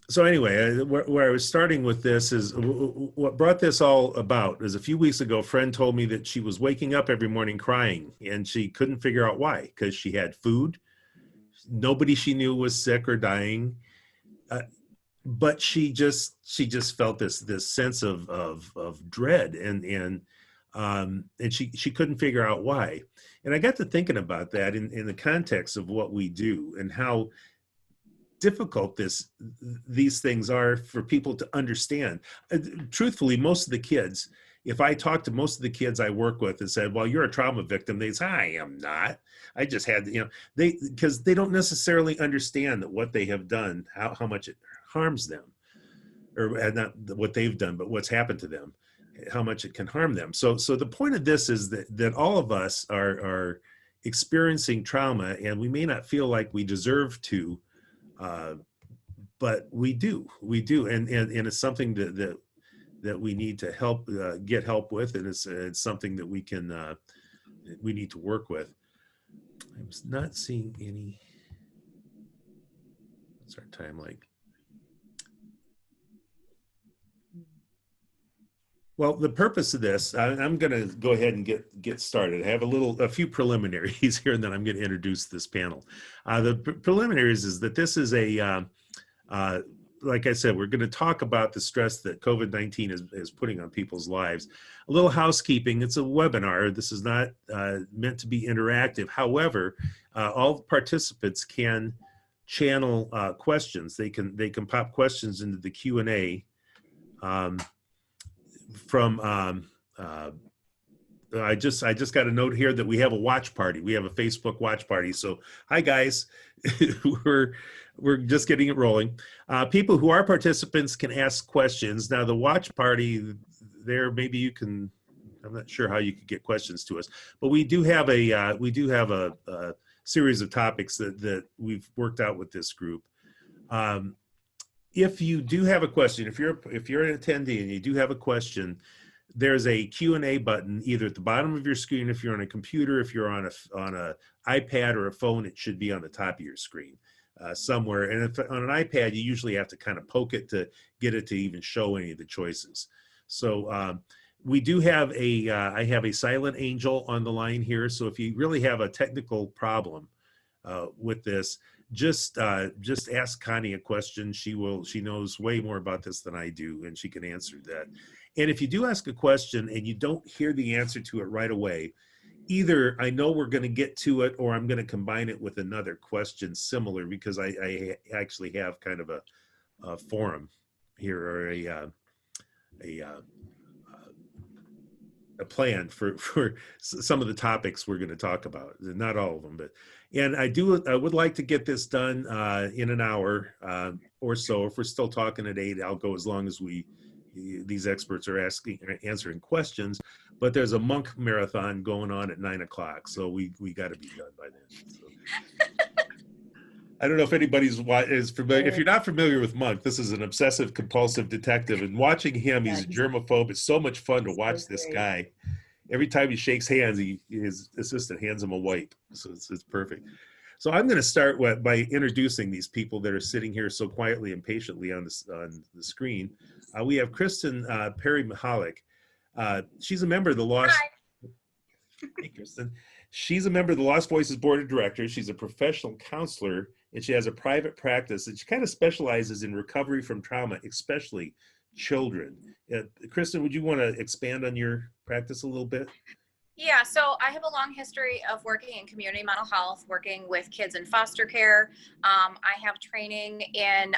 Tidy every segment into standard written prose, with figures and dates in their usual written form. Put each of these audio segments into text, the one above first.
So anyway, where I was starting with this is what brought this all about is a few weeks ago, a friend told me that she was waking up every morning crying and she couldn't figure out why, because she had food. Nobody she knew was sick or dying. Uh, but she just felt this sense of dread and she couldn't figure out why. And I got to thinking about that in the context of what we do and how difficult these things are for people to understand. Truthfully, most of the kids, if I talk to most of the kids I work with and said, well, you're a trauma victim, they say, I am not. I just had, they, because they don't necessarily understand that what they have done, how much it harms them, or not what they've done, but what's happened to them, how much it can harm them. So the point of this is that all of us are experiencing trauma, and we may not feel like we deserve to, uh, but we do, and it's something that we need to get help with, and it's something that we need to work with. I'm not seeing any. What's our time like? Well, the purpose of this, I'm going to go ahead and get started. I have a few preliminaries here, and then I'm going to introduce this panel. The preliminaries is that this is like I said, we're going to talk about the stress that COVID-19 is putting on people's lives. A little housekeeping, it's a webinar. This is not meant to be interactive. However, all participants can channel questions. They can pop questions into the Q&A. From I just got a note here that we have a watch party. We have a Facebook watch party. So hi guys, we're just getting it rolling. People who are participants can ask questions. Now the watch party there, maybe you can. I'm not sure how you could get questions to us, but we do have a series of topics that we've worked out with this group. If you do have a question, if you're an attendee and you do have a question, there's a Q&A button either at the bottom of your screen if you're on a computer. If you're on a iPad or a phone, it should be on the top of your screen somewhere. And if on an iPad, you usually have to kind of poke it to get it to even show any of the choices. So we do have I have a silent angel on the line here. So if you really have a technical problem with this, just ask Connie a question. She knows way more about this than I do, and she can answer that. And if you do ask a question and you don't hear the answer to it right away, either I know we're going to get to it, or I'm going to combine it with another question similar, because I actually have kind of a forum here, or a plan for some of the topics we're going to talk about. Not all of them, but I would like to get this done in an hour or so. If we're still talking at 8, I'll go as long as these experts are answering questions. But there's a monk marathon going on at 9 o'clock, so we got to be done by then. So. I don't know if anybody's is familiar. If you're not familiar with Monk, this is an obsessive compulsive detective, and watching him, he's a germaphobe. It's so much fun to watch this guy. Every time he shakes hands, his assistant hands him a wipe. So it's perfect. So I'm going to start by introducing these people that are sitting here so quietly and patiently on the screen. We have Kristen Perry Mahalik. She's a member of the Lost. Hey, Kristen. She's a member of the Lost Voices Board of Directors. She's a professional counselor, and she has a private practice, and she kind of specializes in recovery from trauma, especially children. Kristen, would you want to expand on your practice a little bit? Yeah, so I have a long history of working in community mental health, working with kids in foster care. I have training in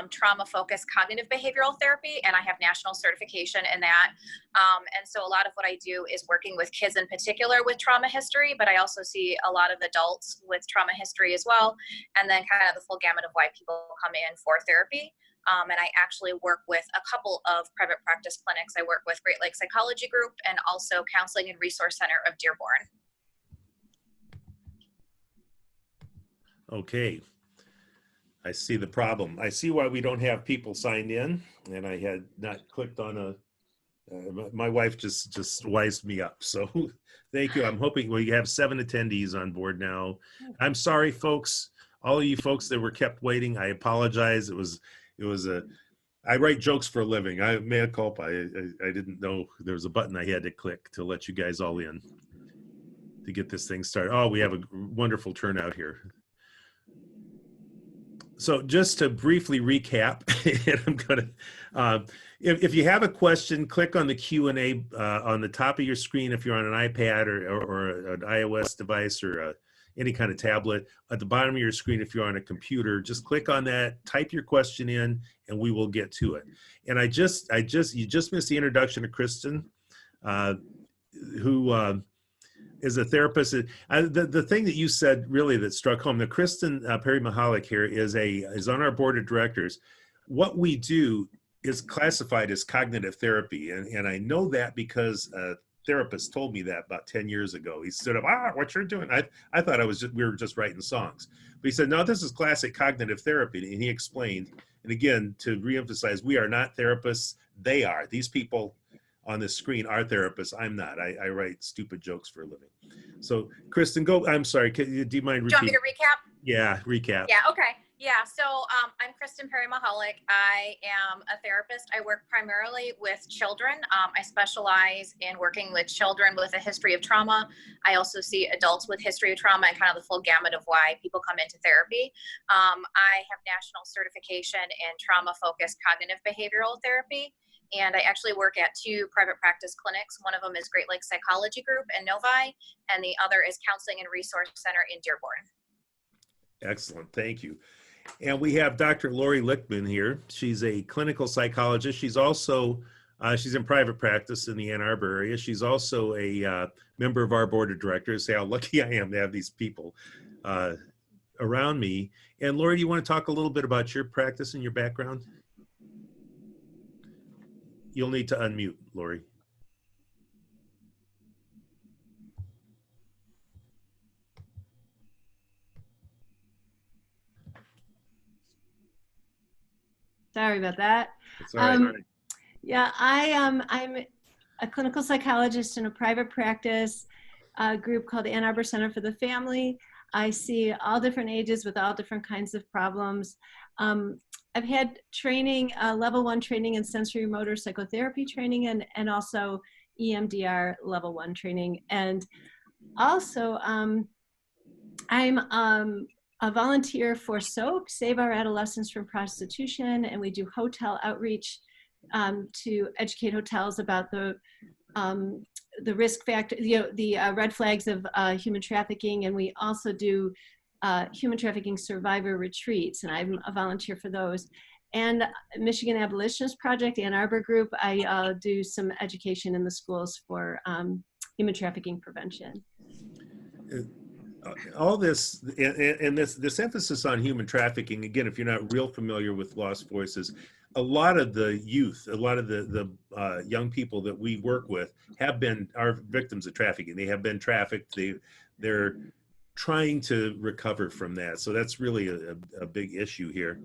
trauma-focused cognitive behavioral therapy, and I have national certification in that. And so a lot of what I do is working with kids in particular with trauma history, but I also see a lot of adults with trauma history as well, and then kind of the full gamut of why people come in for therapy. And I actually work with a couple of private practice clinics. I work with Great Lakes Psychology Group and also Counseling and Resource Center of Dearborn. Okay. I see the problem. I see why we don't have people signed in, and I had not clicked on my wife just wised me up. So thank you. I'm hoping you have 7 attendees on board now. I'm sorry, folks. All of you folks that were kept waiting, I apologize. It was a, I write jokes for a living. I mea culpa. I didn't know there was a button I had to click to let you guys all in to get this thing started. Oh, we have a wonderful turnout here. So just to briefly recap, and I'm gonna, if you have a question, click on the Q&A on the top of your screen if you're on an iPad or an iOS device or any kind of tablet. At the bottom of your screen if you're on a computer, just click on that, type your question in, and we will get to it. And you just missed the introduction to Kristen, who is a therapist. The thing that you said really that struck home, that Kristen Perry Mahalik here is on our board of directors. What we do is classified as cognitive therapy. And I know that because a therapist told me that about 10 years ago. He stood up, what you're doing. I thought we were just writing songs. But he said, no, this is classic cognitive therapy. And he explained, and again, to reemphasize, we are not therapists. They are. These people on the screen are therapists. I'm not. I write stupid jokes for a living. So Kristen, go. I'm sorry. Do you mind repeating? Do you want me to recap? Yeah, recap. Yeah, okay. Yeah, so I'm Kristen Perry Mahalik. I am a therapist. I work primarily with children. I specialize in working with children with a history of trauma. I also see adults with history of trauma and kind of the full gamut of why people come into therapy. I have national certification in trauma-focused cognitive behavioral therapy. And I actually work at 2 private practice clinics. One of them is Great Lakes Psychology Group in Novi, and the other is Counseling and Resource Center in Dearborn. Excellent, thank you. And we have Dr. Lori Lichtman here. She's a clinical psychologist. She's also, she's in private practice in the Ann Arbor area. She's also a member of our board of directors. Say how lucky I am to have these people around me. And Lori, do you want to talk a little bit about your practice and your background? You'll need to unmute, Lori. Sorry about that. It's all right. Yeah, I'm a clinical psychologist in a private practice group called Ann Arbor Center for the Family. I see all different ages with all different kinds of problems. I've had training, level 1 training in sensory motor psychotherapy training, and also EMDR level 1 training. And also, I'm a volunteer for SOAP, Save Our Adolescents from Prostitution, and we do hotel outreach to educate hotels about the risk factor, the red flags of human trafficking, and we also do human trafficking survivor retreats, and I'm a volunteer for those. And Michigan Abolitionist Project, Ann Arbor Group, I do some education in the schools for human trafficking prevention. All this, and this emphasis on human trafficking, again, if you're not real familiar with Lost Voices, a lot of the youth, a lot of the young people that we work with are victims of trafficking. They have been trafficked. They're trying to recover from that. So that's really a big issue here.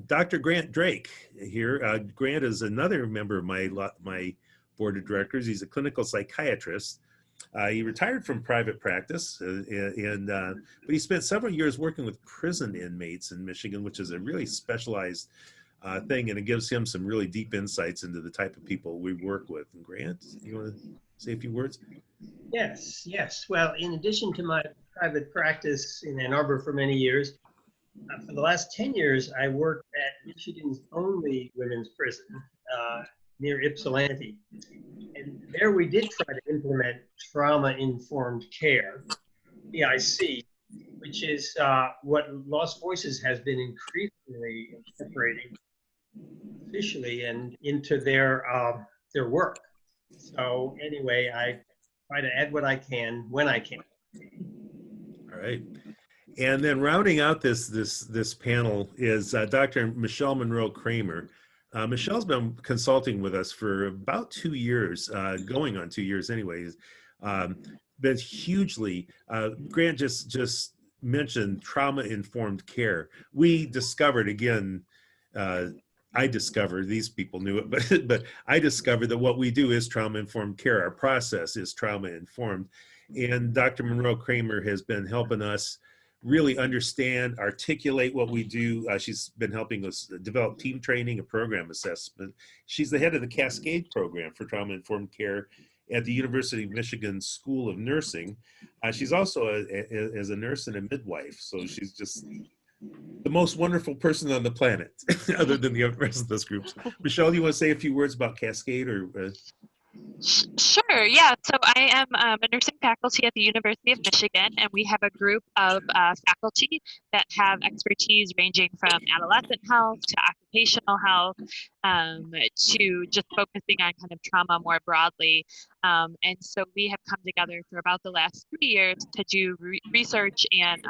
Dr. Grant Drake here. Grant is another member of my board of directors. He's a clinical psychiatrist. He retired from private practice, but he spent several years working with prison inmates in Michigan, which is a really specialized thing, and it gives him some really deep insights into the type of people we work with. And Grant, you want to say a few words? Yes. Well, in addition to my private practice in Ann Arbor for many years, for the last 10 years, I worked at Michigan's only women's prison near Ypsilanti. And there we did try to implement trauma-informed care, TIC, which is what Lost Voices has been increasingly incorporating officially and into their work. So anyway, I try to add what I can when I can. All right. And then rounding out this panel is Dr. Michelle Monroe Kramer. Michelle's been consulting with us for about 2 years, going on 2 years anyways. Been hugely, Grant just mentioned trauma-informed care. We discovered, again, I discovered, these people knew it, but I discovered that what we do is trauma-informed care. Our process is trauma-informed. And Dr. Monroe Kramer has been helping us really understand, articulate what we do. She's been helping us develop team training and program assessment. She's the head of the Cascade program for trauma-informed care at the University of Michigan School of Nursing. She's also as a nurse and a midwife, so she's just the most wonderful person on the planet, other than the rest of this group. Michelle, you want to say a few words about Cascade or? Sure, yeah. So I am a nursing faculty at the University of Michigan, and we have a group of faculty that have expertise ranging from adolescent health to occupational health to just focusing on kind of trauma more broadly. And so we have come together for about the last 3 years to do research and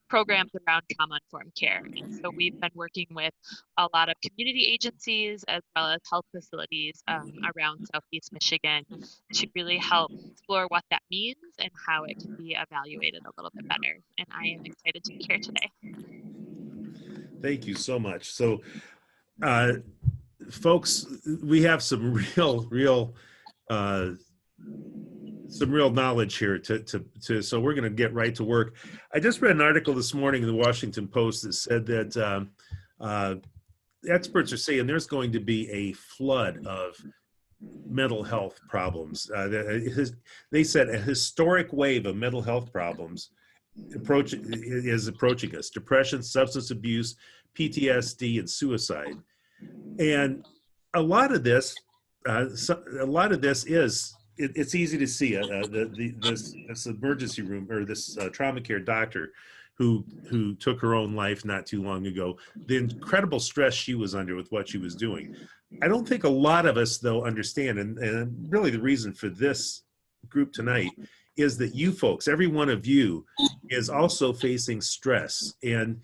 programs around trauma-informed care. And so we've been working with a lot of community agencies as well as health facilities around Southeast Michigan to really help explore what that means and how it can be evaluated a little bit better. And I am excited to be here today. Thank you so much. So, folks, we have some real knowledge here so we're going to get right to work. I just read an article this morning in the Washington Post that said that experts are saying there's going to be a flood of mental health problems. They said a historic wave of mental health problems is approaching us: depression, substance abuse, PTSD, and suicide. And a lot of this is. It's easy to see this emergency room or this trauma care doctor who took her own life not too long ago, the incredible stress she was under with what she was doing. I don't think a lot of us, though, understand, and really the reason for this group tonight is that you folks, every one of you, is also facing stress and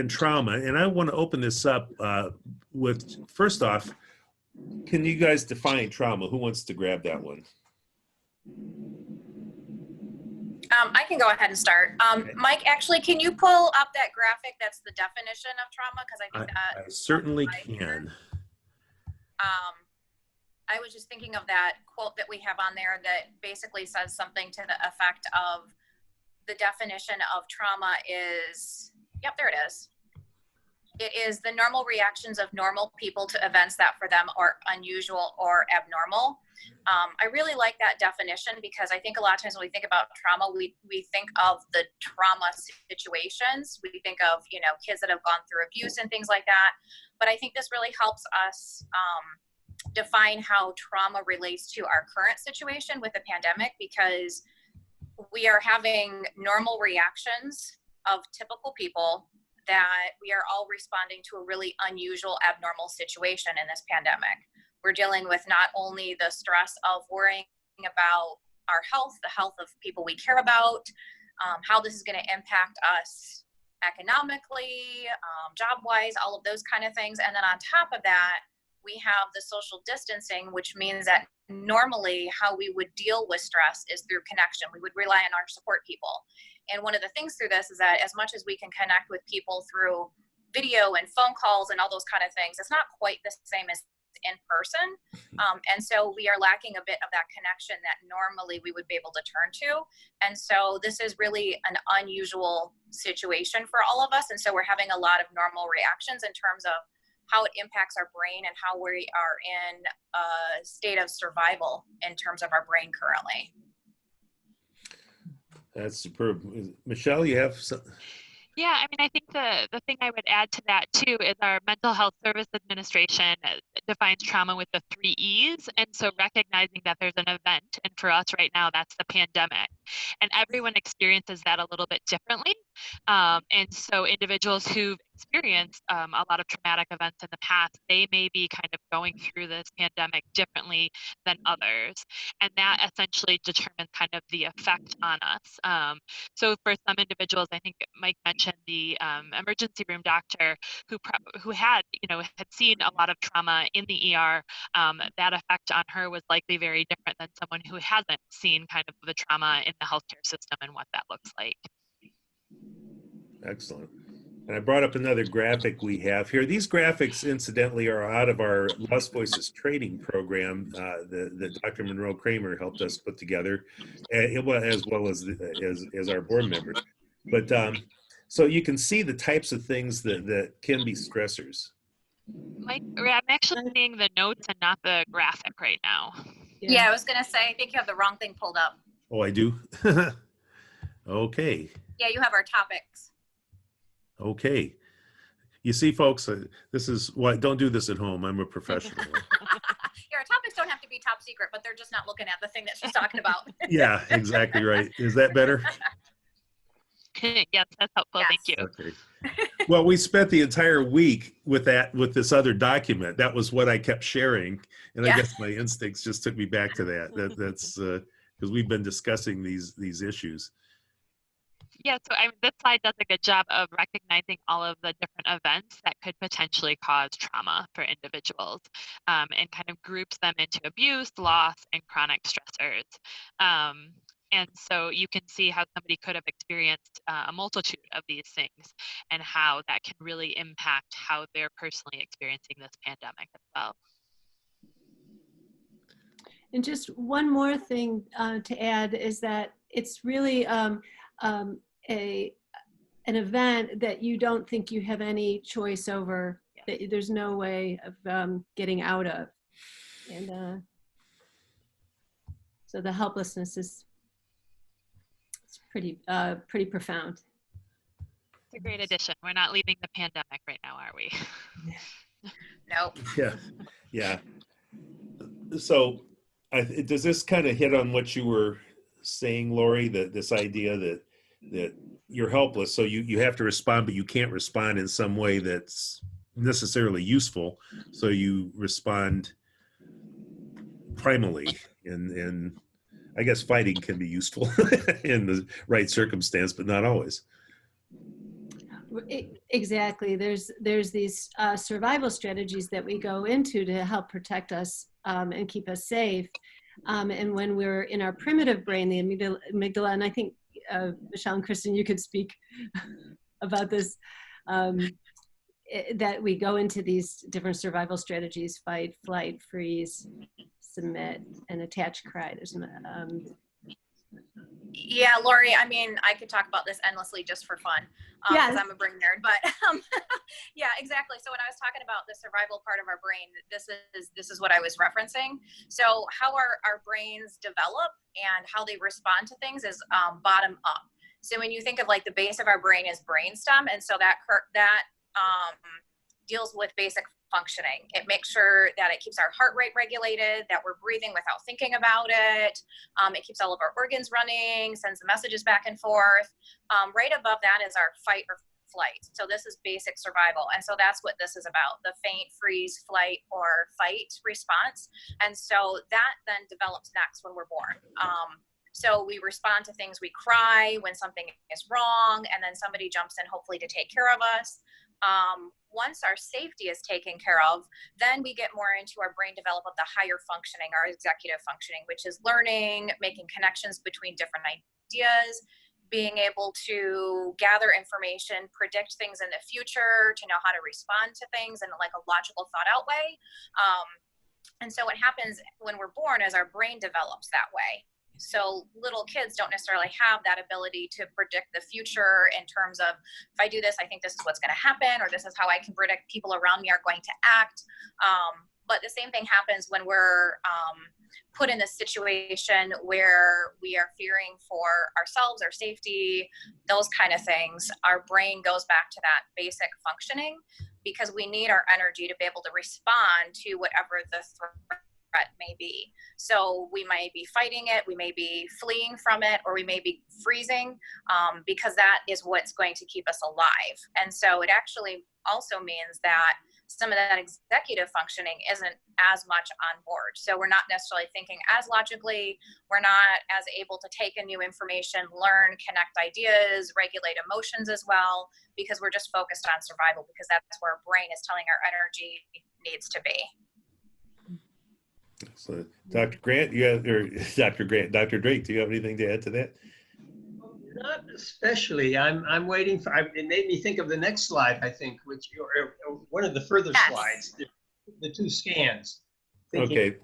trauma. And I want to open this up with, first off, can you guys define trauma? Who wants to grab that one? I can go ahead and start. Mike, actually, can you pull up that graphic that's the definition of trauma? Because I think that I certainly can. I was just thinking of that quote that we have on there that basically says something to the effect of the definition of trauma is, yep, there it is. It is the normal reactions of normal people to events that for them are unusual or abnormal. I really like that definition because I think a lot of times when we think about trauma, we think of the trauma situations. We think of, kids that have gone through abuse and things like that. But I think this really helps us define how trauma relates to our current situation with the pandemic, because we are having normal reactions of typical people that we are all responding to a really unusual, abnormal situation in this pandemic. We're dealing with not only the stress of worrying about our health, the health of people we care about, how this is going to impact us economically, job-wise, all of those kind of things. And then on top of that, we have the social distancing, which means that normally how we would deal with stress is through connection. We would rely on our support people. And one of the things through this is that as much as we can connect with people through video and phone calls and all those kind of things, it's not quite the same as in person. And so we are lacking a bit of that connection that normally we would be able to turn to. And so this is really an unusual situation for all of us. And so we're having a lot of normal reactions in terms of how it impacts our brain and how we are in a state of survival in terms of our brain currently. That's superb. Michelle, you have some? Yeah, I mean, I think the thing I would add to that too is our Mental Health Service Administration defines trauma with the 3 E's. And so recognizing that there's an event, and for us right now, that's the pandemic. And everyone experiences that a little bit differently. And so individuals who've experienced a lot of traumatic events in the past, they may be kind of going through this pandemic differently than others. And that essentially determines kind of the effect on us. So for some individuals, I think Mike mentioned the emergency room doctor who had seen a lot of trauma in the ER. That effect on her was likely very different than someone who hasn't seen kind of the trauma in the healthcare system and what that looks like. Excellent. And I brought up another graphic we have here. These graphics, incidentally, are out of our Lost Voices training program that Dr. Monroe Kramer helped us put together, as well as our board members. But so you can see the types of things that can be stressors. Mike, I'm actually seeing the notes and not the graphic right now. Yeah, I was gonna say, I think you have the wrong thing pulled up. Oh, I do? Okay. Yeah, you have our topics. Okay. You see, folks, this is why don't do this at home. I'm a professional. Yeah, our topics don't have to be top secret, but they're just not looking at the thing that she's talking about. Yeah, exactly right. Is that better? Yes, that's helpful. Yes. Thank you. Okay. Well, we spent the entire week with this other document. That was what I kept sharing, and Yeah. I guess my instincts just took me back to that. That's because we've been discussing these issues. Yeah, so this slide does a good job of recognizing all of the different events that could potentially cause trauma for individuals, and kind of groups them into abuse, loss, and chronic stressors. And so you can see how somebody could have experienced a multitude of these things and how that can really impact how they're personally experiencing this pandemic as well. And just one more thing to add is that it's really an event that you don't think you have any choice over, that there's no way of getting out of. And so the helplessness is pretty profound. It's a great addition. We're not leaving the pandemic right now, are we? Nope. Yeah. So does this kind of hit on what you were saying, Lori, that this idea that you're helpless, so you have to respond, but you can't respond in some way that's necessarily useful, so you respond primally, and I guess fighting can be useful in the right circumstance, but not always. Exactly. There's these survival strategies that we go into to help protect us and keep us safe. And when we're in our primitive brain, the amygdala, and I think Michelle and Kristen, you could speak about this, that we go into these different survival strategies: fight, flight, freeze, submit, and attach, cry. Yeah, Lori, I mean, I could talk about this endlessly just for fun, because I'm a brain nerd, but yeah, exactly. So when I was talking about the survival part of our brain, this is what I was referencing. So how our brains develop and how they respond to things is bottom up. So when you think of like the base of our brain is brainstem, and so that deals with basic functioning. It makes sure that it keeps our heart rate regulated, that we're breathing without thinking about it. It keeps all of our organs running, sends the messages back and forth. Right above that is our fight or flight. So this is basic survival. And so that's what this is about, the faint, freeze, flight, or fight response. And so that then develops next when we're born. So we respond to things, we cry when something is wrong, and then somebody jumps in hopefully to take care of us. Once our safety is taken care of, then we get more into our brain develop of the higher functioning, our executive functioning, which is learning, making connections between different ideas, being able to gather information, predict things in the future, to know how to respond to things in like a logical, thought out way. And so what happens when we're born is our brain develops that way. So little kids don't necessarily have that ability to predict the future in terms of, if I do this, I think this is what's going to happen, or this is how I can predict people around me are going to act. But the same thing happens when we're put in a situation where we are fearing for ourselves, our safety, those kind of things. Our brain goes back to that basic functioning because we need our energy to be able to respond to whatever the threat may be. So we may be fighting it, we may be fleeing from it, or we may be freezing, because that is what's going to keep us alive. And so it actually also means that some of that executive functioning isn't as much on board. So we're not necessarily thinking as logically, we're not as able to take in new information, learn, connect ideas, regulate emotions as well, because we're just focused on survival, because that's where our brain is telling our energy needs to be. So, Dr. Grant, Dr. Drake, do you have anything to add to that? Not especially. I'm waiting for. It made me think of the next slide. I think, which one of the further slides, the two scans. Okay,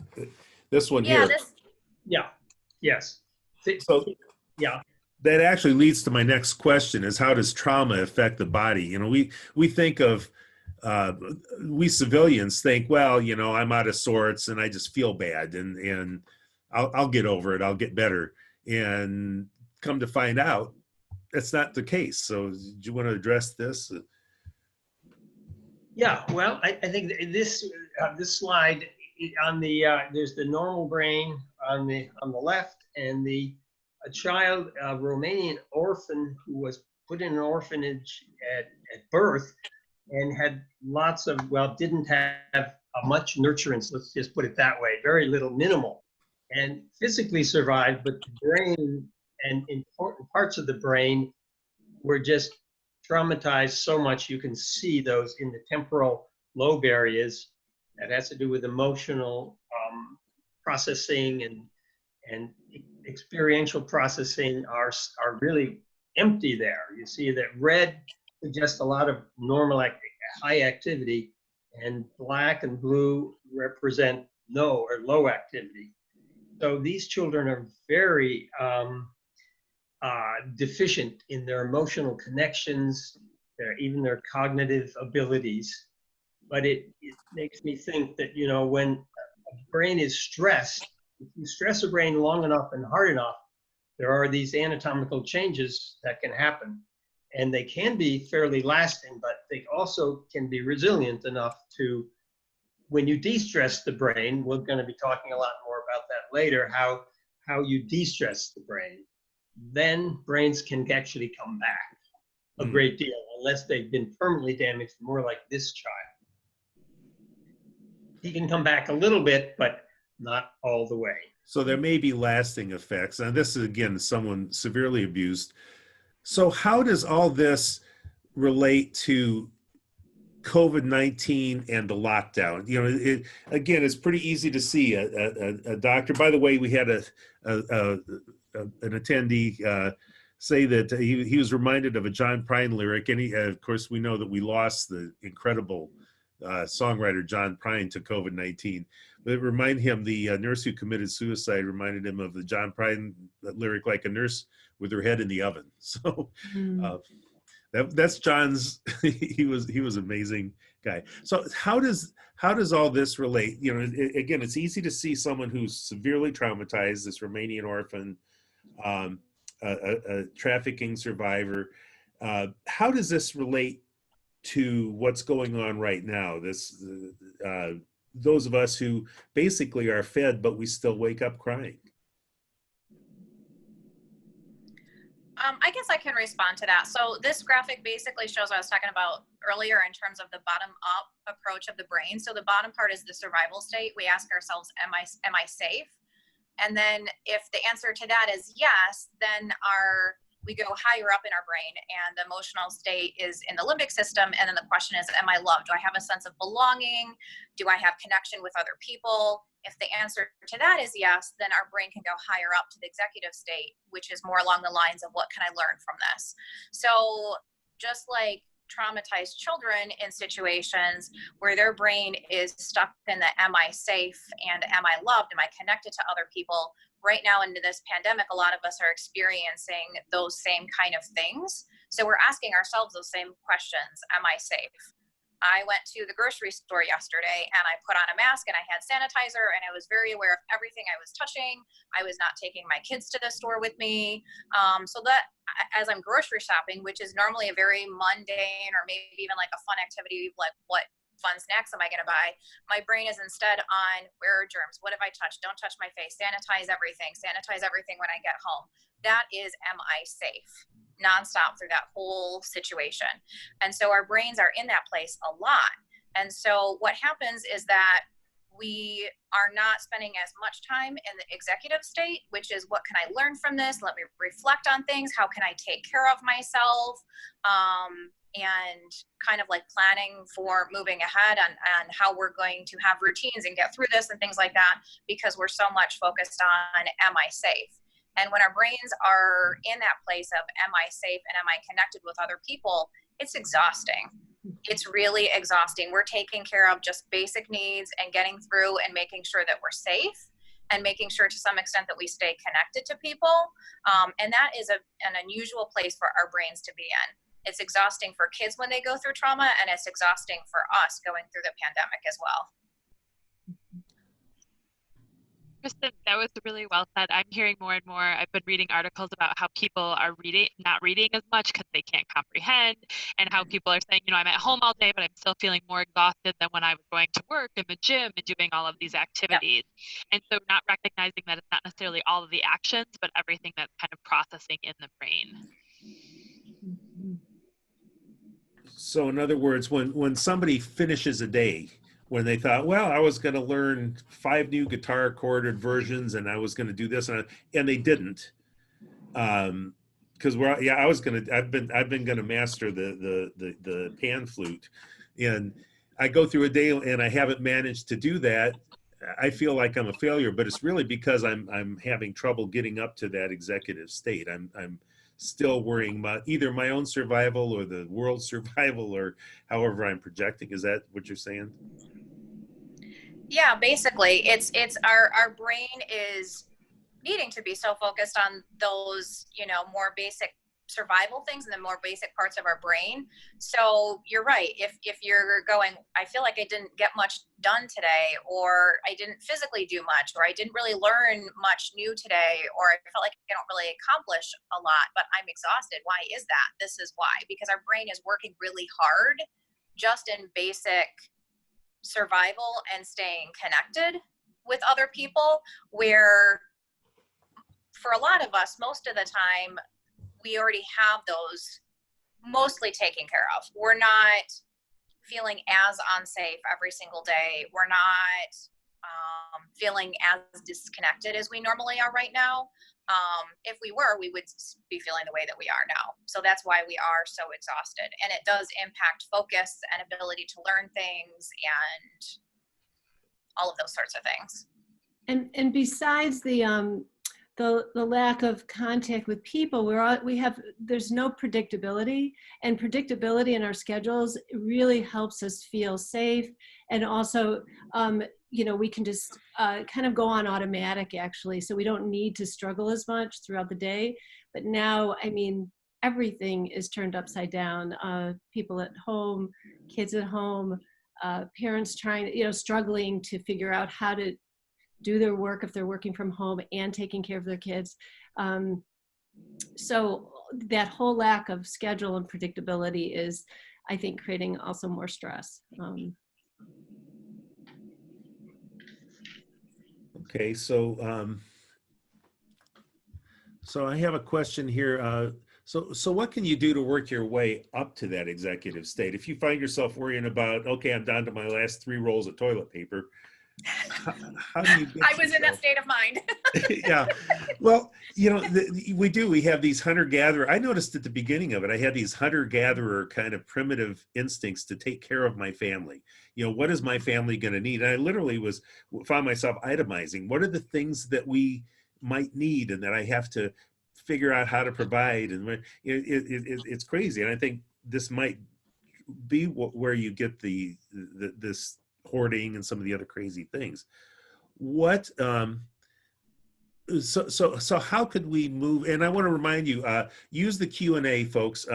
this one here. Yeah. Yes. So, yeah. that actually leads to my next question: is how does trauma affect the body? You know, we think of uh, we civilians think, well, you know, I'm out of sorts and I just feel bad, and I'll get over it, I'll get better, and come to find out that's not the case. So, do you want to address this? Yeah, well, I think this slide on the there's the normal brain on the left, and a child, a Romanian orphan who was put in an orphanage at birth and had lots of, well, didn't have much nurturance, let's just put it that way, very little, minimal, and physically survived, but the brain and important parts of the brain were just traumatized so much. You can see those in the temporal lobe areas. That has to do with emotional processing and experiential processing are really empty there. You see that red suggests a lot of normal high activity, and black and blue represent no or low activity. So these children are very deficient in their emotional connections, even their cognitive abilities. But it makes me think that, you know, when a brain is stressed, if you stress a brain long enough and hard enough, there are these anatomical changes that can happen. And they can be fairly lasting, but they also can be resilient enough to, when you de-stress the brain, we're going to be talking a lot more about that later, how you de-stress the brain, then brains can actually come back a great deal, unless they've been permanently damaged, more like this child. He can come back a little bit, but not all the way. So there may be lasting effects. And this is, again, someone severely abused. So how does all this relate to COVID-19 and the lockdown? You know, again, it's pretty easy to see a doctor. By the way, we had an attendee say that he was reminded of a John Prine lyric. And of course, we know that we lost the incredible songwriter John Prine to COVID-19. But it reminded him, the nurse who committed suicide reminded him of the John Prine lyric, like a nurse with her head in the oven. So that's John's. he was amazing guy. So how does all this relate? You know, again, it's easy to see someone who's severely traumatized, this Romanian orphan, a trafficking survivor. How does this relate to what's going on right now? This those of us who basically are fed, but we still wake up crying. I guess I can respond to that. So this graphic basically shows what I was talking about earlier in terms of the bottom up approach of the brain. So the bottom part is the survival state. We ask ourselves, am I safe? And then if the answer to that is yes, then we go higher up in our brain, and the emotional state is in the limbic system. And then the question is, am I loved? Do I have a sense of belonging? Do I have connection with other people? If the answer to that is yes, then our brain can go higher up to the executive state, which is more along the lines of, what can I learn from this? So just like traumatized children in situations where their brain is stuck in the am I safe and am I loved, am I connected to other people, right now into this pandemic, a lot of us are experiencing those same kind of things. So we're asking ourselves those same questions. Am I safe? I went to the grocery store yesterday and I put on a mask and I had sanitizer, and I was very aware of everything I was touching. I was not taking my kids to the store with me. So that as I'm grocery shopping, which is normally a very mundane or maybe even like a fun activity, like what fun snacks am I going to buy? My brain is instead on, where are germs? What have I touched? Don't touch my face. Sanitize everything when I get home. That is, am I safe? Nonstop through that whole situation. And so our brains are in that place a lot. And so what happens is that we are not spending as much time in the executive state, which is, what can I learn from this? Let me reflect on things. How can I take care of myself? And kind of like planning for moving ahead on how we're going to have routines and get through this and things like that, because we're so much focused on, am I safe? And when our brains are in that place of, am I safe and am I connected with other people, it's exhausting. It's really exhausting. We're taking care of just basic needs and getting through and making sure that we're safe. and making sure to some extent that we stay connected to people. And that is an unusual place for our brains to be in. It's exhausting for kids when they go through trauma, and it's exhausting for us going through the pandemic as well. Kristen, that was really well said. I'm hearing more and more. I've been reading articles about how people are not reading as much because they can't comprehend, and how people are saying, I'm at home all day, but I'm still feeling more exhausted than when I was going to work in the gym and doing all of these activities. Yep. And so not recognizing that it's not necessarily all of the actions, but everything that's kind of processing in the brain. So in other words, when somebody finishes a day, when they thought, well, I was going to learn 5 new guitar chorded versions and I was going to do this and they didn't, because I've been going to master the pan flute, and I go through a day and I haven't managed to do that. I feel like I'm a failure, but it's really because I'm having trouble getting up to that executive state. I'm still worrying about either my own survival or the world's survival, or however I'm projecting. Is that what you're saying? Yeah, basically, it's our brain is needing to be so focused on those, more basic survival things and the more basic parts of our brain. So you're right. If you're going, I feel like I didn't get much done today, or I didn't physically do much, or I didn't really learn much new today, or I felt like I don't really accomplish a lot, but I'm exhausted. Why is that? This is why, because our brain is working really hard just in basic survival and staying connected with other people, where for a lot of us, most of the time, we already have those mostly taken care of. We're not feeling as unsafe every single day. We're not feeling as disconnected as we normally are right now. If we were, we would be feeling the way that we are now. So that's why we are so exhausted. And it does impact focus and ability to learn things and all of those sorts of things. And besides the lack of contact with people, there's no predictability, and predictability in our schedules really helps us feel safe. And also, we can just kind of go on automatic, actually, so we don't need to struggle as much throughout the day. But now, everything is turned upside down. People at home, kids at home, parents struggling to figure out how to do their work if they're working from home and taking care of their kids. So that whole lack of schedule and predictability is, I think, creating also more stress. Okay, so I have a question here. So what can you do to work your way up to that executive state? If you find yourself worrying about, okay, I'm down to my last 3 rolls of toilet paper, how do you get I was in that state of mind. Yeah. Well, we have these hunter-gatherer. I noticed at the beginning of it, I had these hunter-gatherer kind of primitive instincts to take care of my family. What is my family going to need? And I literally found myself itemizing, what are the things that we might need and that I have to figure out how to provide? And it's crazy. And I think this might be where you get this hoarding and some of the other crazy things. What so how could we move? And I want to remind you, use the Q&A, folks.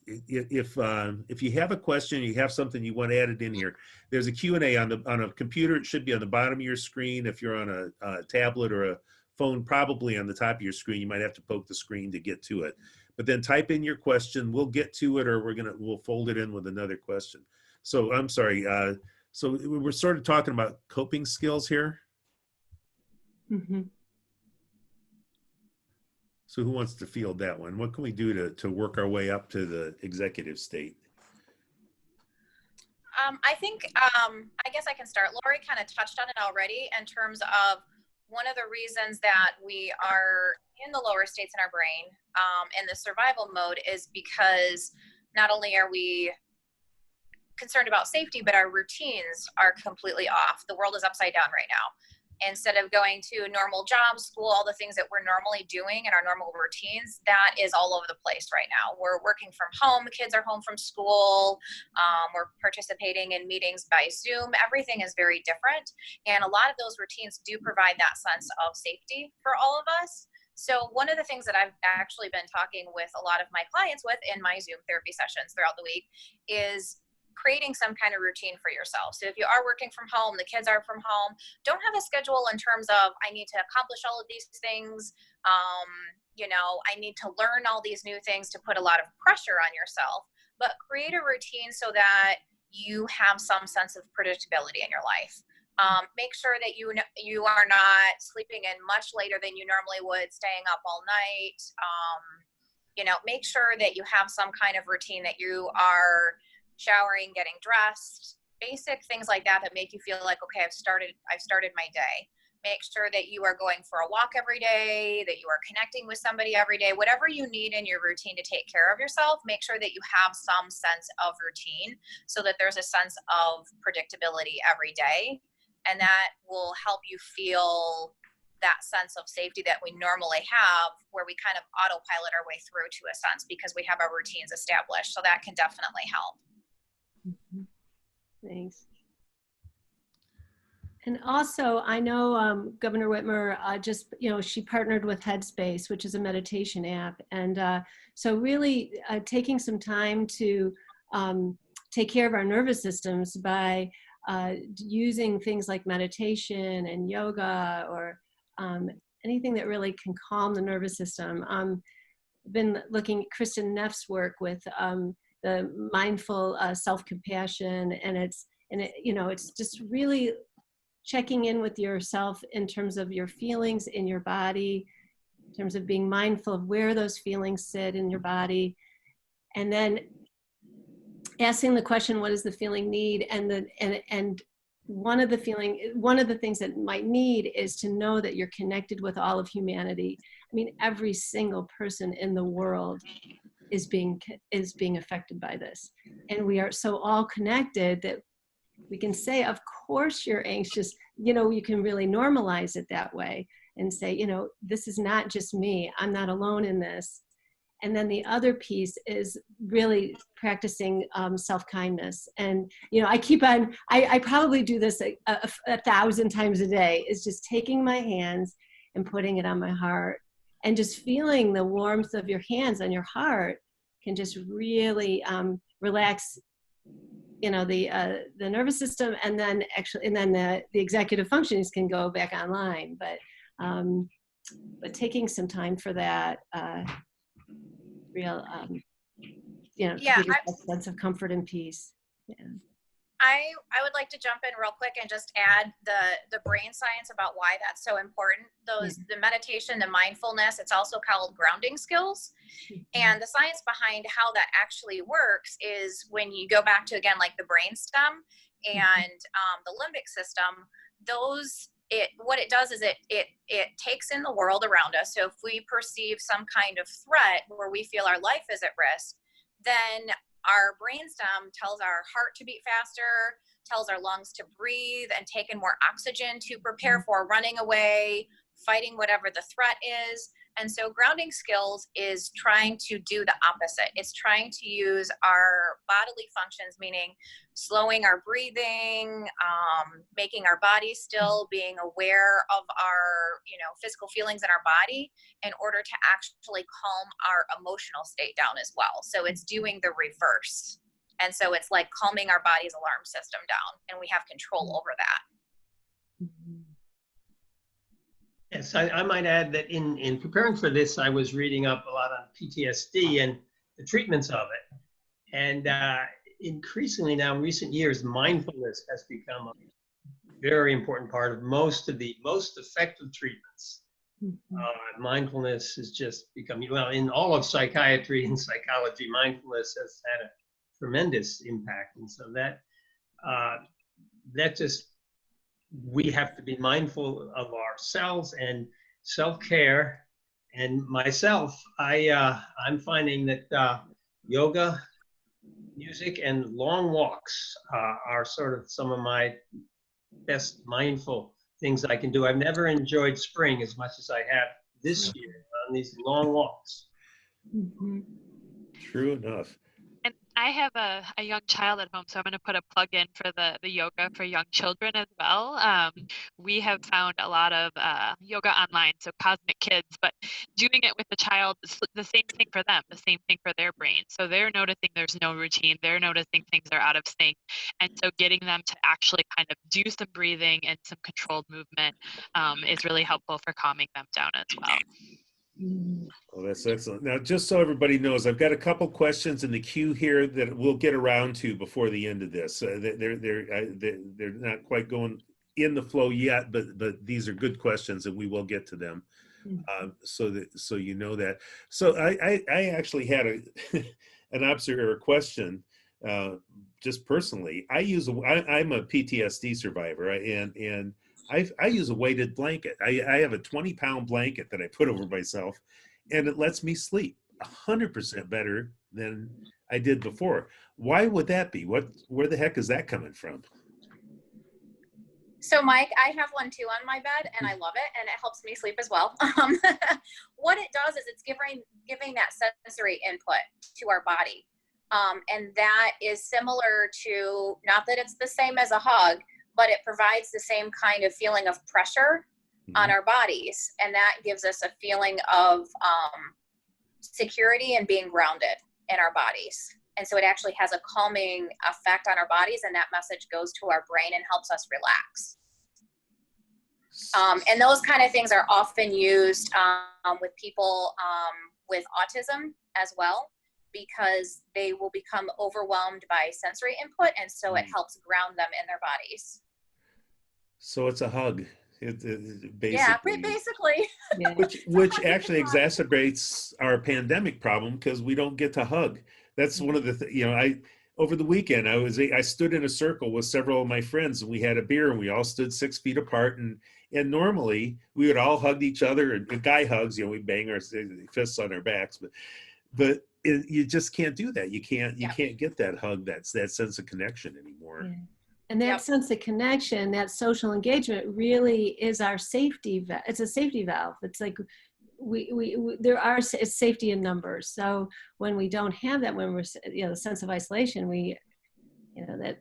If you have a question, you have something you want added in here, there's a Q&A on a computer. It should be on the bottom of your screen. If you're on a tablet or a phone, probably on the top of your screen. You might have to poke the screen to get to it. But then type in your question. We'll get to it, or we'll fold it in with another question. So I'm sorry. So we're sort of talking about coping skills here. Mm-hmm. So who wants to field that one? What can we do to work our way up to the executive state? I think, I guess I can start. Lori kind of touched on it already in terms of one of the reasons that we are in the lower states in our brain, in the survival mode, is because not only are we concerned about safety, but our routines are completely off. The world is upside down right now. instead of going to normal job, school, all the things that we're normally doing in our normal routines, that is all over the place right now. We're working from home, kids are home from school, we're participating in meetings by Zoom. Everything is very different. And a lot of those routines do provide that sense of safety for all of us. So one of the things that I've actually been talking with a lot of my clients with in my Zoom therapy sessions throughout the week is creating some kind of routine for yourself. So if you are working from home, the kids are from home, don't have a schedule in terms of, I need to accomplish all of these things. I need to learn all these new things to put a lot of pressure on yourself, but create a routine so that you have some sense of predictability in your life. Make sure that you are not sleeping in much later than you normally would, staying up all night. Make sure that you have some kind of routine, that you are showering, getting dressed, basic things like that make you feel like, okay, I've started my day. Make sure that you are going for a walk every day, that you are connecting with somebody every day, whatever you need in your routine to take care of yourself. Make sure that you have some sense of routine so that there's a sense of predictability every day. And that will help you feel that sense of safety that we normally have, where we kind of autopilot our way through to a sense because we have our routines established. So that can definitely help. Thanks. And also, I know Governor Whitmer she partnered with Headspace, which is a meditation app. And so really taking some time to take care of our nervous systems by using things like meditation and yoga or anything that really can calm the nervous system. Been looking at Kristen Neff's work with the mindful self-compassion, and it's just really checking in with yourself in terms of your feelings in your body, in terms of being mindful of where those feelings sit in your body, and then asking the question, what does the feeling need? And one of the things that it might need is to know that you're connected with all of humanity. I mean, every single person in the world is being affected by this, and we are so all connected that we can say, of course you're anxious. You can really normalize it that way and say, this is not just me. I'm not alone in this. And then the other piece is really practicing self-kindness. And, I probably do this a 1,000 times a day, is just taking my hands and putting it on my heart, and just feeling the warmth of your hands on your heart can just really relax, the nervous system, and then the executive functions can go back online. But taking some time for that, real, to give you a sense of comfort and peace. Yeah. I would like to jump in real quick and just add the brain science about why that's so important. The meditation, the mindfulness, it's also called grounding skills. And the science behind how that actually works is when you go back to, again, like the brainstem and the limbic system, what it does is it takes in the world around us. So if we perceive some kind of threat where we feel our life is at risk, then our brainstem tells our heart to beat faster, tells our lungs to breathe and take in more oxygen to prepare for running away, fighting whatever the threat is. And so grounding skills is trying to do the opposite. It's trying to use our bodily functions, meaning slowing our breathing, making our body still, being aware of our, physical feelings in our body in order to actually calm our emotional state down as well. So it's doing the reverse. And so it's like calming our body's alarm system down, and we have control over that. Yes, I might add that in preparing for this, I was reading up a lot on PTSD and the treatments of it. And increasingly now, in recent years, mindfulness has become a very important part of most effective treatments. Mindfulness has just become, in all of psychiatry and psychology, mindfulness has had a tremendous impact. And so we have to be mindful of ourselves and self-care. And myself, I'm finding that yoga, music, and long walks are sort of some of my best mindful things I can do. I've never enjoyed spring as much as I have this year on these long walks. Mhm. True enough. And I have a young child at home, so I'm going to put a plug in for the yoga for young children as well. We have found a lot of yoga online, so Cosmic Kids, but doing it with the child is the same thing for them, the same thing for their brain. So they're noticing there's no routine, they're noticing things are out of sync. And so getting them to actually kind of do some breathing and some controlled movement is really helpful for calming them down as well. Mhm. Oh, that's excellent. Now, just so everybody knows, I've got a couple questions in the queue here that we'll get around to before the end of this. They're not quite going in the flow yet, but these are good questions, and we will get to them. So you know that. So I actually had an observer or a question, just personally. I'm a PTSD survivor, and I use a weighted blanket. I have a 20-pound blanket that I put over myself, and it lets me sleep 100% better than I did before. Why would that be? Where the heck is that coming from? So Mike, I have one too on my bed and I love it and it helps me sleep as well. What it does is it's giving that sensory input to our body. And that is similar to, not that it's the same as a hug, but it provides the same kind of feeling of pressure on our bodies. And that gives us a feeling of security and being grounded in our bodies. And so it actually has a calming effect on our bodies, and that message goes to our brain and helps us relax. And those kind of things are often used with people with autism as well, because they will become overwhelmed by sensory input, and so it helps ground them in their bodies. So it's a hug. It basically. Yeah, basically. Yeah. Which actually exacerbates our pandemic problem, because we don't get to hug. That's one of the over the weekend I stood in a circle with several of my friends, and we had a beer, and we all stood 6 feet apart, and normally we would all hug each other, and guy hugs, we bang our fists on our backs, but you just can't do that. You can't get that hug, that sense of connection anymore. Yeah. And that sense of connection, that social engagement, really is our safety. It's a safety valve. It's like it's safety in numbers. So when we don't have that, when we're, the sense of isolation, that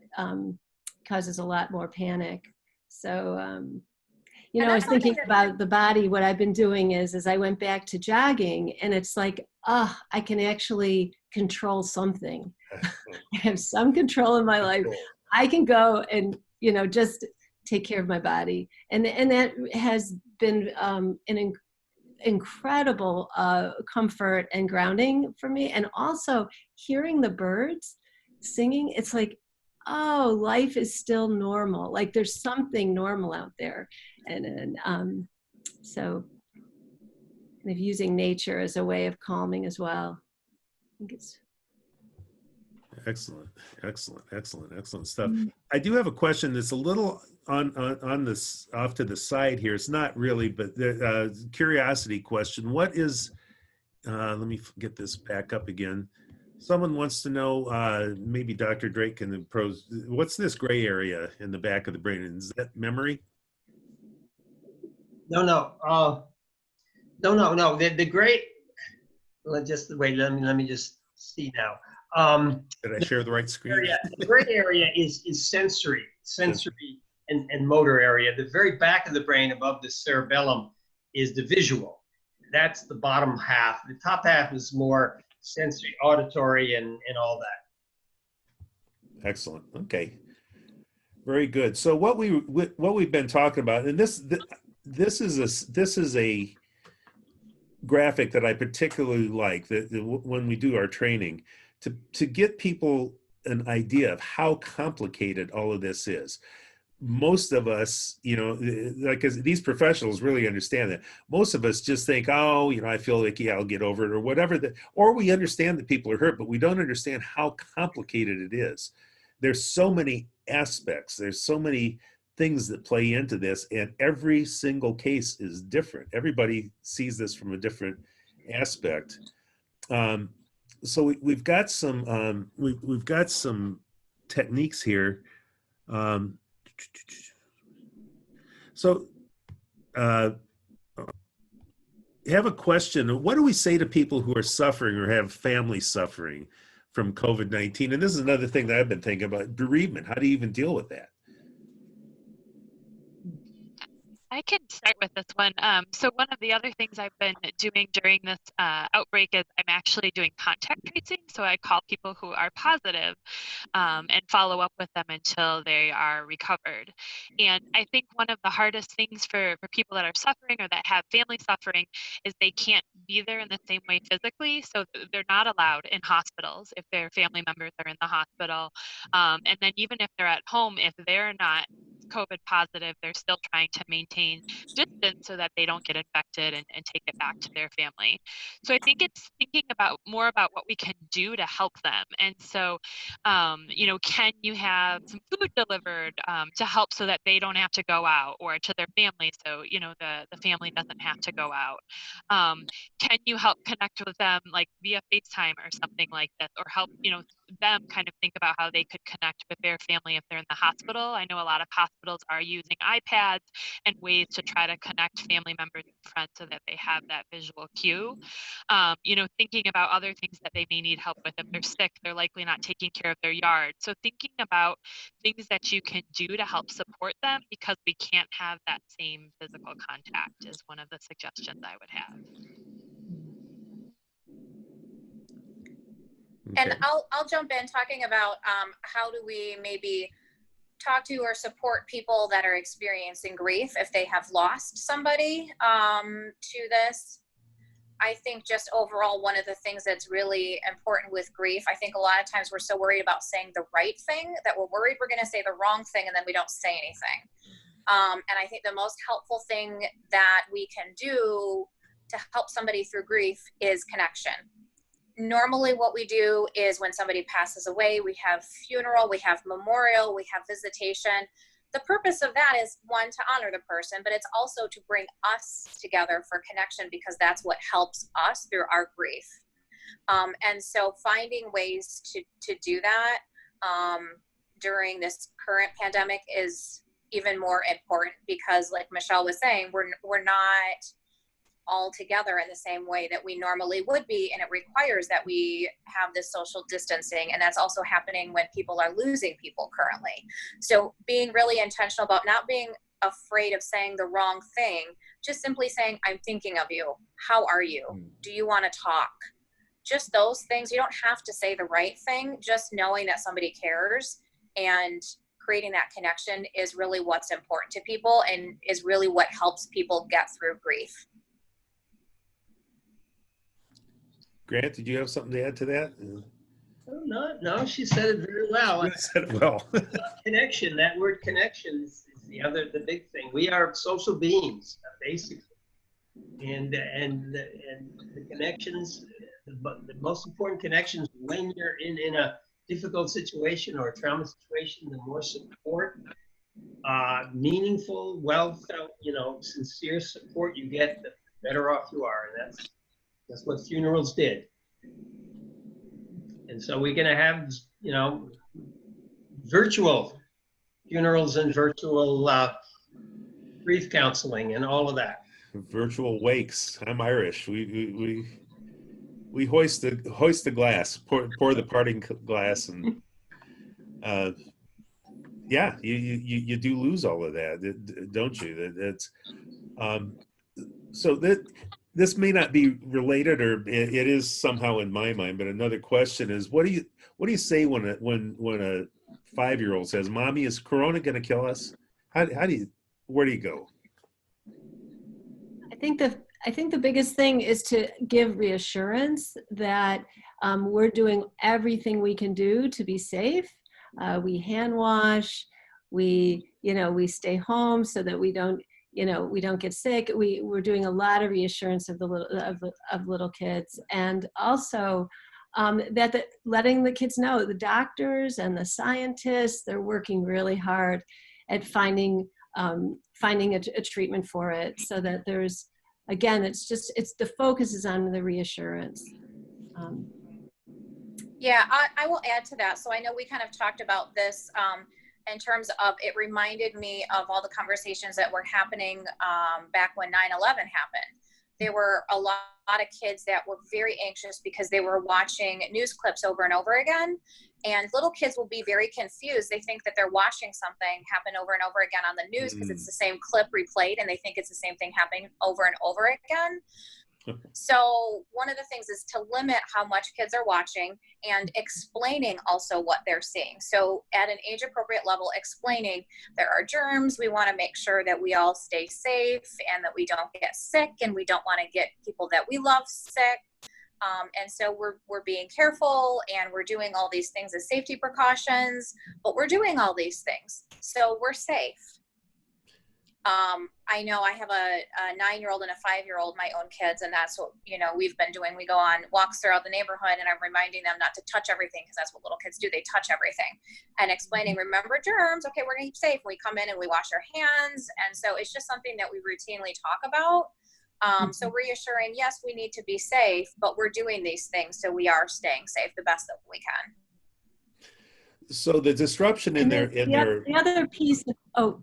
causes a lot more panic. So, I was thinking about the body. What I've been doing is I went back to jogging, and it's like, I can actually control something. I have some control in my life. I can go and, just take care of my body. And that has been an incredible comfort and grounding for me. And also hearing the birds singing, it's like, oh, life is still normal. Like there's something normal out there. And so kind of using nature as a way of calming as well. I think it's Excellent stuff. I do have a question that's a little on this off to the side here. It's not really, but the curiosity question. What is? Let me get this back up again. Someone wants to know. Maybe Dr. Drake can pros. What's this gray area in the back of the brain? Is that memory? No. The gray. Just wait. Let me just see now. Did I share the right screen? The gray area is sensory and motor area. The very back of the brain above the cerebellum is the visual. That's the bottom half. The top half is more sensory, auditory, and all that. Excellent. Okay. Very good. So what we've been talking about, and this is a graphic that I particularly like, that when we do our training, to get people an idea of how complicated all of this is. Most of us, because these professionals really understand that. Most of us just think, I feel like, I'll get over it, or whatever. Or we understand that people are hurt, but we don't understand how complicated it is. There's so many aspects. There's so many things that play into this, and every single case is different. Everybody sees this from a different aspect. So we've got some we've got some techniques here. So, uh, I have a question. What do we say to people who are suffering or have family suffering from COVID-19? And this is another thing that I've been thinking about, bereavement. How do you even deal with that? I can start with this one. So one of the other things I've been doing during this outbreak is I'm actually doing contact tracing. So I call people who are positive and follow up with them until they are recovered. And I think one of the hardest things for people that are suffering or that have family suffering is they can't be there in the same way physically. So they're not allowed in hospitals if their family members are in the hospital. And then even if they're at home, if they're not COVID positive, they're still trying to maintain distance so that they don't get infected and take it back to their family. So I think it's thinking about more about what we can do to help them. And so, you know, can you have some food delivered to help so that they don't have to go out, or to their family so, you know, the family doesn't have to go out? Can you help connect with them like via FaceTime or something like this, or help, you know, them kind of think about how they could connect with their family if they're in the hospital? I know a lot of hospitals are using iPads and ways to try to connect family members and friends so that they have that visual cue. You know, thinking about other things that they may need help with. If they're sick, they're likely not taking care of their yard. So thinking about things that you can do to help support them, because we can't have that same physical contact, is one of the suggestions I would have. And Okay. I'll jump in talking about how do we maybe talk to or support people that are experiencing grief if they have lost somebody to this. I think just overall, one of the things that's really important with grief, I think a lot of times we're so worried about saying the right thing that we're worried we're going to say the wrong thing and then we don't say anything. And I think the most helpful thing that we can do to help somebody through grief is connection. Normally what we do is when somebody passes away, we have funeral, we have memorial, we have visitation. The purpose of that is, one, to honor the person, but it's also to bring us together for connection, because that's what helps us through our grief. And so finding ways to do that during this current pandemic is even more important, because like Michelle was saying, we're not all together in the same way that we normally would be, and it requires that we have this social distancing, and that's also happening when people are losing people currently. So being really intentional about not being afraid of saying the wrong thing, just simply saying, I'm thinking of you, how are you, do you want to talk? Just those things. You don't have to say the right thing, just knowing that somebody cares and creating that connection is really what's important to people, and is really what helps people get through grief. Grant, did you have something to add to that? No, she said it very well. You said it well. Connection, that word connection is the big thing. We are social beings, basically. And the connections, the most important connections when you're in a difficult situation or a trauma situation, the more support, meaningful, well-felt, sincere support you get, the better off you are. And that's what funerals did. And so we're going to have, virtual funerals and virtual grief counseling and all of that. Virtual wakes. I'm Irish. We hoist the glass, pour the parting glass, and yeah, you do lose all of that, don't you? That's so that this may not be related, or it is somehow in my mind. But another question is, what do you say when a 5-year-old says, "Mommy, is Corona going to kill us?" Where do you go? I think the biggest thing is to give reassurance that we're doing everything we can do to be safe. We hand wash, we stay home so that we don't get sick. We're doing a lot of reassurance of little kids, and also letting the kids know, the doctors and the scientists, they're working really hard at finding a treatment for it, so that there's, again, the focus is on the reassurance. Yeah, I will add to that. So I know we kind of talked about this in terms of, it reminded me of all the conversations that were happening back when 9/11 happened. There were a lot of kids that were very anxious because they were watching news clips over and over again. And little kids will be very confused. They think that they're watching something happen over and over again on the news because it's the same clip replayed, and they think it's the same thing happening over and over again. So one of the things is to limit how much kids are watching and explaining also what they're seeing. So at an age appropriate level, explaining there are germs. We want to make sure that we all stay safe and that we don't get sick, and we don't want to get people that we love sick. And so we're being careful, and we're doing all these things as safety precautions, but we're doing all these things, so we're safe. I know I have a 9-year-old and a 5-year-old, my own kids, and that's what, we've been doing. We go on walks throughout the neighborhood, and I'm reminding them not to touch everything, because that's what little kids do. They touch everything, and explaining, remember germs. Okay, we're going to keep safe. We come in and we wash our hands. And so it's just something that we routinely talk about. So reassuring, yes, we need to be safe, but we're doing these things, so we are staying safe the best that we can. So the disruption in the other piece.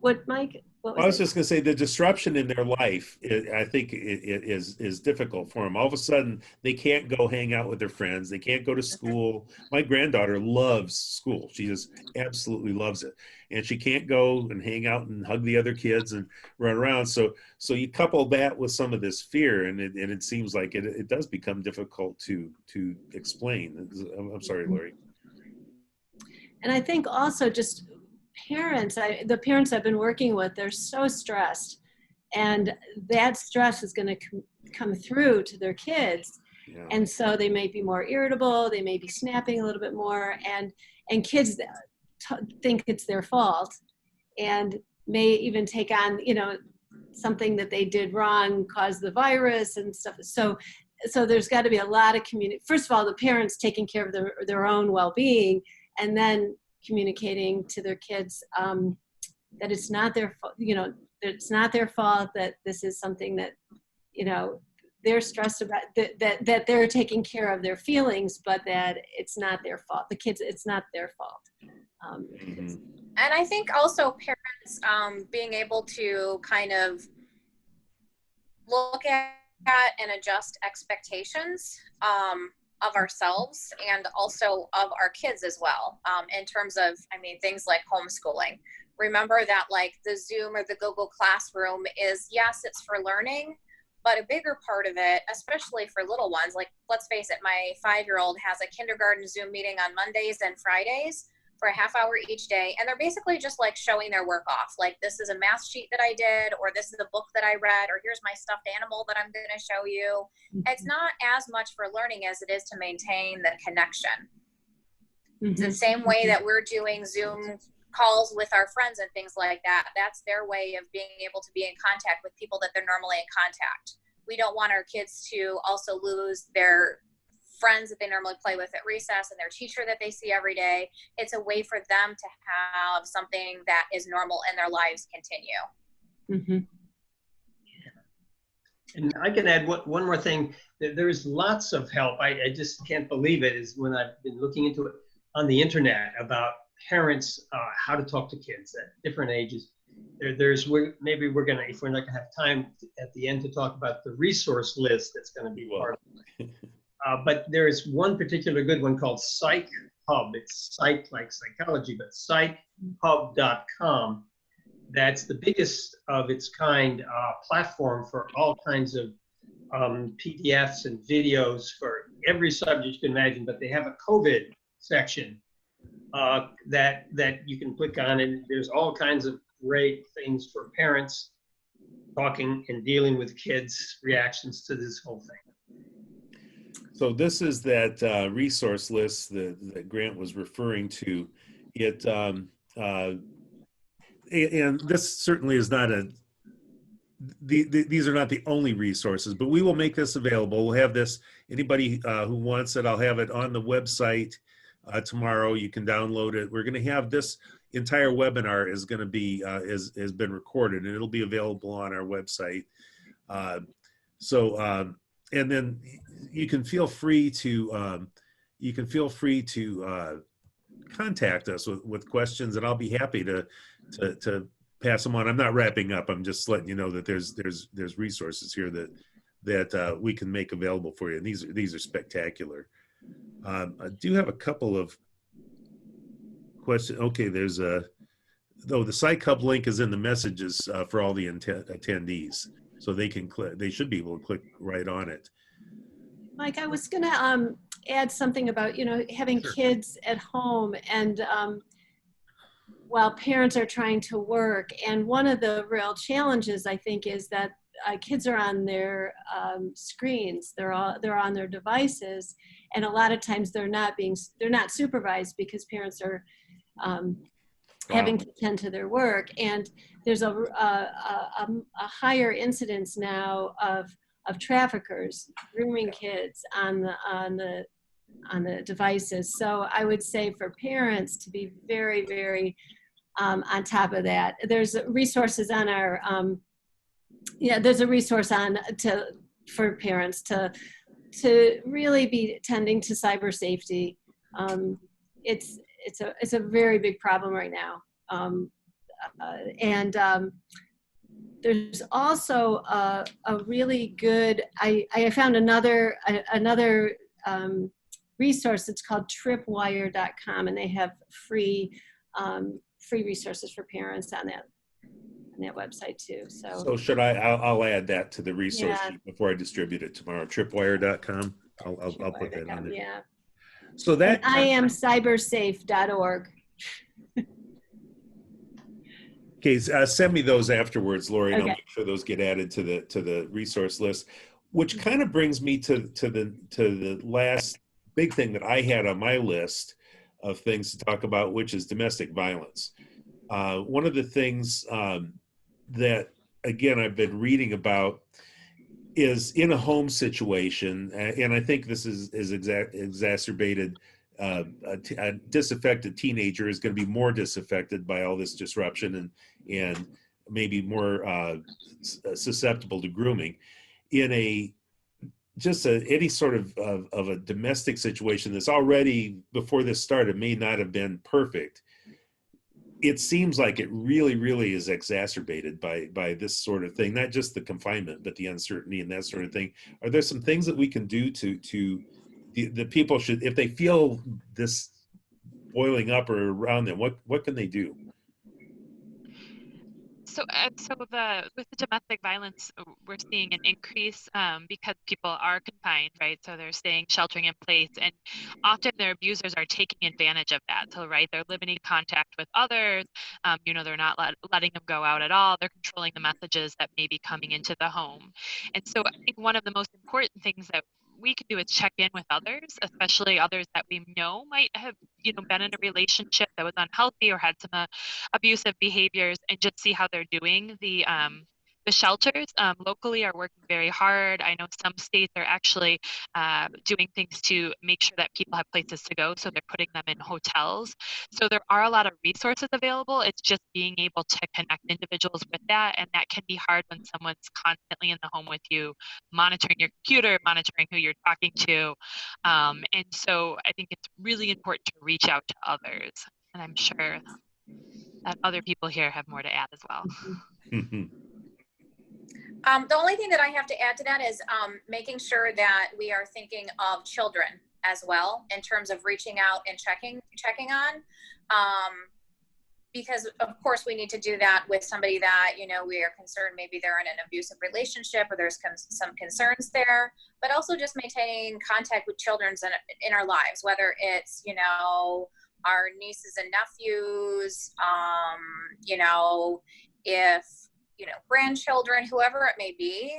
What, Mike? What was I was just going to say, the disruption in their life, I think it is difficult for them. All of a sudden, they can't go hang out with their friends. They can't go to school. My granddaughter loves school. She just absolutely loves it. And she can't go and hang out and hug the other kids and run around. So you couple that with some of this fear, and it seems like it does become difficult to explain. I'm sorry, Lori. And I think also just parents, the parents I've been working with, they're so stressed, and that stress is going to come through to their kids. Yeah. And so they may be more irritable, they may be snapping a little bit more, and kids think it's their fault, and may even take on, something that they did wrong caused the virus and stuff. So there's got to be a lot of first of all, the parents taking care of their own well-being, and then communicating to their kids that it's not their fault, that it's not their fault, that this is something that, they're stressed about, that they're taking care of their feelings, but that it's not their fault. The kids, it's not their fault. And I think also parents being able to kind of look at and adjust expectations of ourselves and also of our kids as well, in terms of, things like homeschooling. Remember that, like, the Zoom or the Google Classroom is, yes, it's for learning, but a bigger part of it, especially for little ones, like, let's face it, my 5-year-old has a kindergarten Zoom meeting on Mondays and Fridays for a half hour each day. And they're basically just like showing their work off. Like, this is a math sheet that I did, or this is a book that I read, or here's my stuffed animal that I'm going to show you. It's not as much for learning as it is to maintain the connection. It's the same way that we're doing Zoom calls with our friends and things like that. That's their way of being able to be in contact with people that they're normally in contact. We don't want our kids to also lose their friends that they normally play with at recess and their teacher that they see every day. It's a way for them to have something that is normal in their lives continue. And I can add one more thing. There's lots of help. I just can't believe it, is when I've been looking into it on the internet about parents, how to talk to kids at different ages. Maybe we're gonna, if we're not gonna have time at the end to talk about the resource list that's gonna be part of it. But there is one particular good one called Psych Hub. It's psych like psychology, but psychhub.com. That's the biggest of its kind platform for all kinds of PDFs and videos for every subject you can imagine. But they have a COVID section that you can click on, and there's all kinds of great things for parents talking and dealing with kids' reactions to this whole thing. So this is that resource list that Grant was referring to. And this certainly is not these are not the only resources, but we will make this available. We'll have this, anybody who wants it, I'll have it on the website tomorrow. You can download it. We're going to have this entire webinar is going to be, has been recorded, and it'll be available on our website. And then you can feel free to contact us with questions, and I'll be happy to pass them on. I'm not wrapping up. I'm just letting you know that there's resources here that we can make available for you, and these are spectacular. I do have a couple of questions. Okay, there's the Psych Hub link is in the messages for all the attendees, so they can click. They should be able to click right on it. Mike, I was going to add something about, having Sure. kids at home and while parents are trying to work. And one of the real challenges, I think, is that kids are on their screens. They're on their devices, and a lot of times they're not supervised because parents are having to tend to their work. And there's a higher incidence now of traffickers grooming kids on the devices. So I would say for parents to be very, very on top of that. There's resources on our there's a resource for parents to really be tending to cyber safety. It's a very big problem right now. There's also a really good, I found another resource. It's called tripwire.com, and they have free resources for parents on that website too. So should I'll add that to the resource Yeah. sheet before I distribute it tomorrow. Tripwire.com. I'll put that on there. Yeah. So that And IamCybersafe.org. Okay, send me those afterwards, Lori, and I'll Okay. make sure those get added to the resource list. Which kind of brings me to the last big thing that I had on my list of things to talk about, which is domestic violence. One of the things that, again, I've been reading about is in a home situation, and I think this is exacerbated. A disaffected teenager is going to be more disaffected by all this disruption and maybe more susceptible to grooming. In any sort of a domestic situation that's already, before this started, may not have been perfect. It seems like it really, really is exacerbated by this sort of thing, not just the confinement, but the uncertainty and that sort of thing. Are there some things that we can do to the people should, if they feel this boiling up or around them, what can they do? So with the domestic violence, we're seeing an increase because people are confined, right? So they're sheltering in place, and often their abusers are taking advantage of that. So, right, they're limiting contact with others. They're not letting them go out at all. They're controlling the messages that may be coming into the home. And so I think one of the most important things that we can do is check in with others, especially others that we know might have, been in a relationship that was unhealthy or had some abusive behaviors, and just see how they're doing. The shelters locally are working very hard. I know some states are actually doing things to make sure that people have places to go, so they're putting them in hotels. So there are a lot of resources available. It's just being able to connect individuals with that, and that can be hard when someone's constantly in the home with you, monitoring your computer, monitoring who you're talking to. And so I think it's really important to reach out to others, and I'm sure that other people here have more to add as well. The only thing that I have to add to that is making sure that we are thinking of children as well in terms of reaching out and checking on. Because of course we need to do that with somebody that, we are concerned maybe they're in an abusive relationship or there's some concerns there, but also just maintaining contact with children in our lives, whether it's, our nieces and nephews, if, grandchildren, whoever it may be,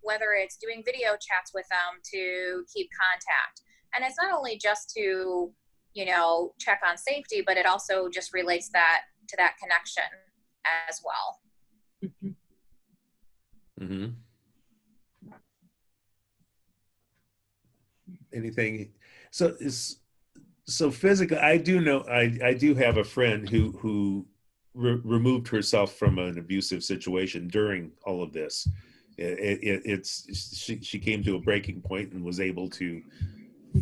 whether it's doing video chats with them to keep contact. And it's not only just to, check on safety, but it also just relates to that connection as well. Mm-hmm. Anything? So physically, I do know, I do have a friend who removed herself from an abusive situation during all of this. She came to a breaking point and was able to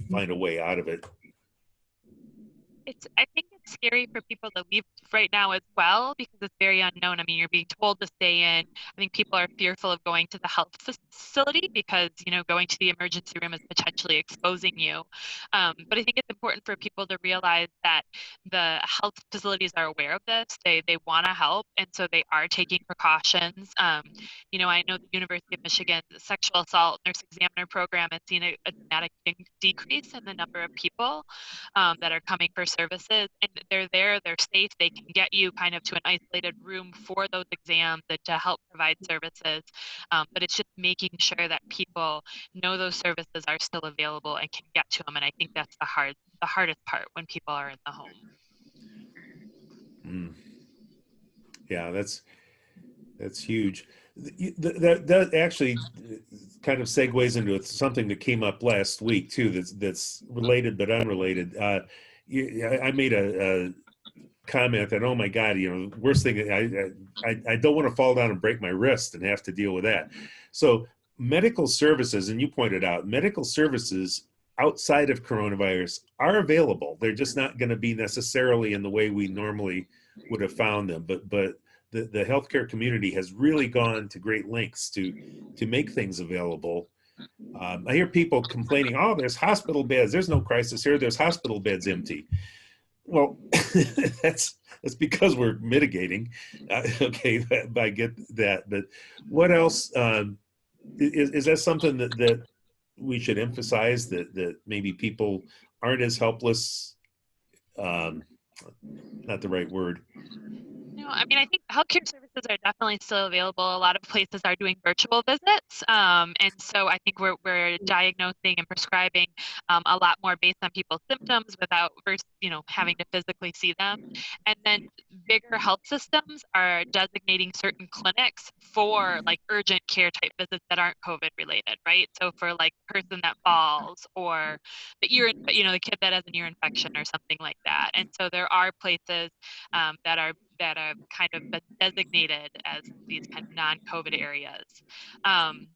find a way out of it. I think scary for people to leave right now as well, because it's very unknown. I mean, you're being told to stay in. I think people are fearful of going to the health facility because, you know, going to the emergency room is potentially exposing you. But I think it's important for people to realize that the health facilities are aware of this. They want to help, and so they are taking precautions. You know, I know the University of Michigan's sexual assault nurse examiner program has seen a dramatic decrease in the number of people that are coming for services, and they're there, they're safe, they can get you kind of to an isolated room for those exams and to help provide services. But it's just making sure that people know those services are still available and can get to them. And I think that's the hardest part when people are in the home. Yeah, that's huge. That actually kind of segues into something that came up last week too. That's related but unrelated. I made a comment that, oh my God, you know, worst thing, I don't want to fall down and break my wrist and have to deal with that. So medical services, and you pointed out, medical services outside of coronavirus are available. They're just not going to be necessarily in the way we normally would have found them. But the healthcare community has really gone to great lengths to make things available. I hear people complaining, oh, there's hospital beds. There's no crisis here. There's hospital beds empty. Well, that's because we're mitigating. Okay, I get that. But what else? Is that something that we should emphasize, that maybe people aren't as helpless? Not the right word. No, I mean, I think healthcare services are definitely still available. A lot of places are doing virtual visits. And so I think we're diagnosing and prescribing a lot more based on people's symptoms without first, you know, having to physically see them. And then bigger health systems are designating certain clinics for like urgent care type visits that aren't COVID related, right? So for like person that falls, or the ear, you know, the kid that has an ear infection or something like that. And so there are places that are kind of been designated as these kind of non-COVID areas. And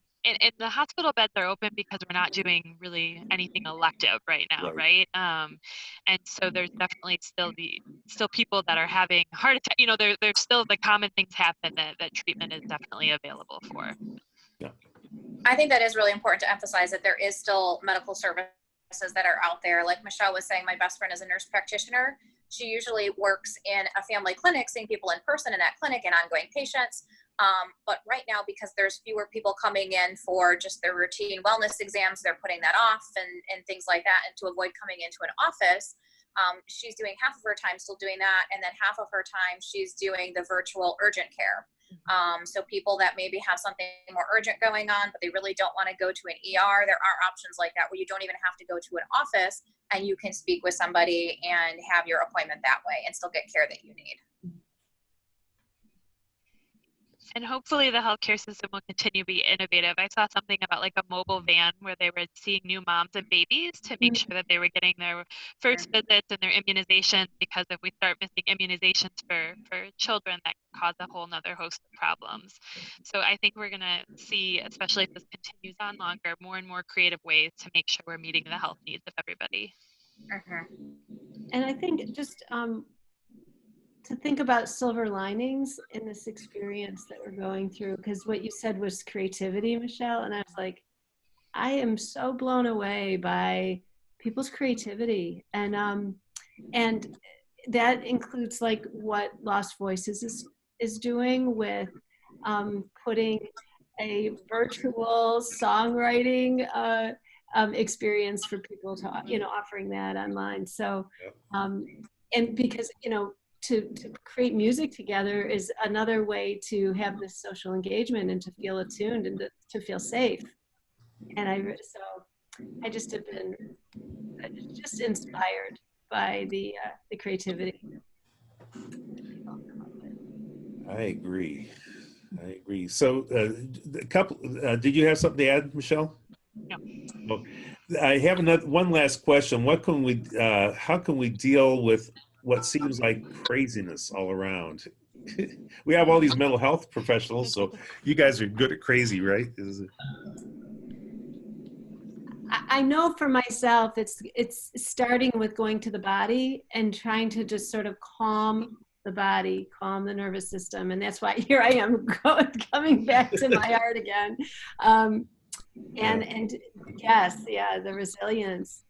the hospital beds are open because we're not doing really anything elective right now, right? And so there's definitely still people that are having heart attack. You know, there's still the common things happen that treatment is definitely available for. Yeah. I think that is really important to emphasize, that there is still medical services that are out there. Like Michelle was saying, my best friend is a nurse practitioner. She usually works in a family clinic, seeing people in person in that clinic and ongoing patients. But right now, because there's fewer people coming in for just their routine wellness exams, they're putting that off and things like that. And to avoid coming into an office, she's doing half of her time still doing that. And then half of her time, she's doing the virtual urgent care. So people that maybe have something more urgent going on, but they really don't want to go to an ER, there are options like that where you don't even have to go to an office, and you can speak with somebody and have your appointment that way and still get care that you need. And hopefully the healthcare system will continue to be innovative. I saw something about like a mobile van where they were seeing new moms and babies to make sure that they were getting their first visits and their immunizations, because if we start missing immunizations for children, that can cause a whole nother host of problems. So I think we're going to see, especially if this continues on longer, more and more creative ways to make sure we're meeting the health needs of everybody. And I think just to think about silver linings in this experience that we're going through, because what you said was creativity, Michelle, and I was like, I am so blown away by people's creativity, and that includes like what Lost Voices is doing with putting a virtual songwriting experience for people to, you know, offering that online. So and because, you know, to create music together is another way to have this social engagement and to feel attuned and to feel safe. And I just have been just inspired by the creativity. I agree. So a couple, did you have something to add, Michelle? No. Well, I have one last question. How can we deal with what seems like craziness all around? We have all these mental health professionals, so you guys are good at crazy, right? I know for myself, it's starting with going to the body and trying to just sort of calm the body, calm the nervous system. And that's why here I am coming back to my heart again. And yes, yeah, the resilience.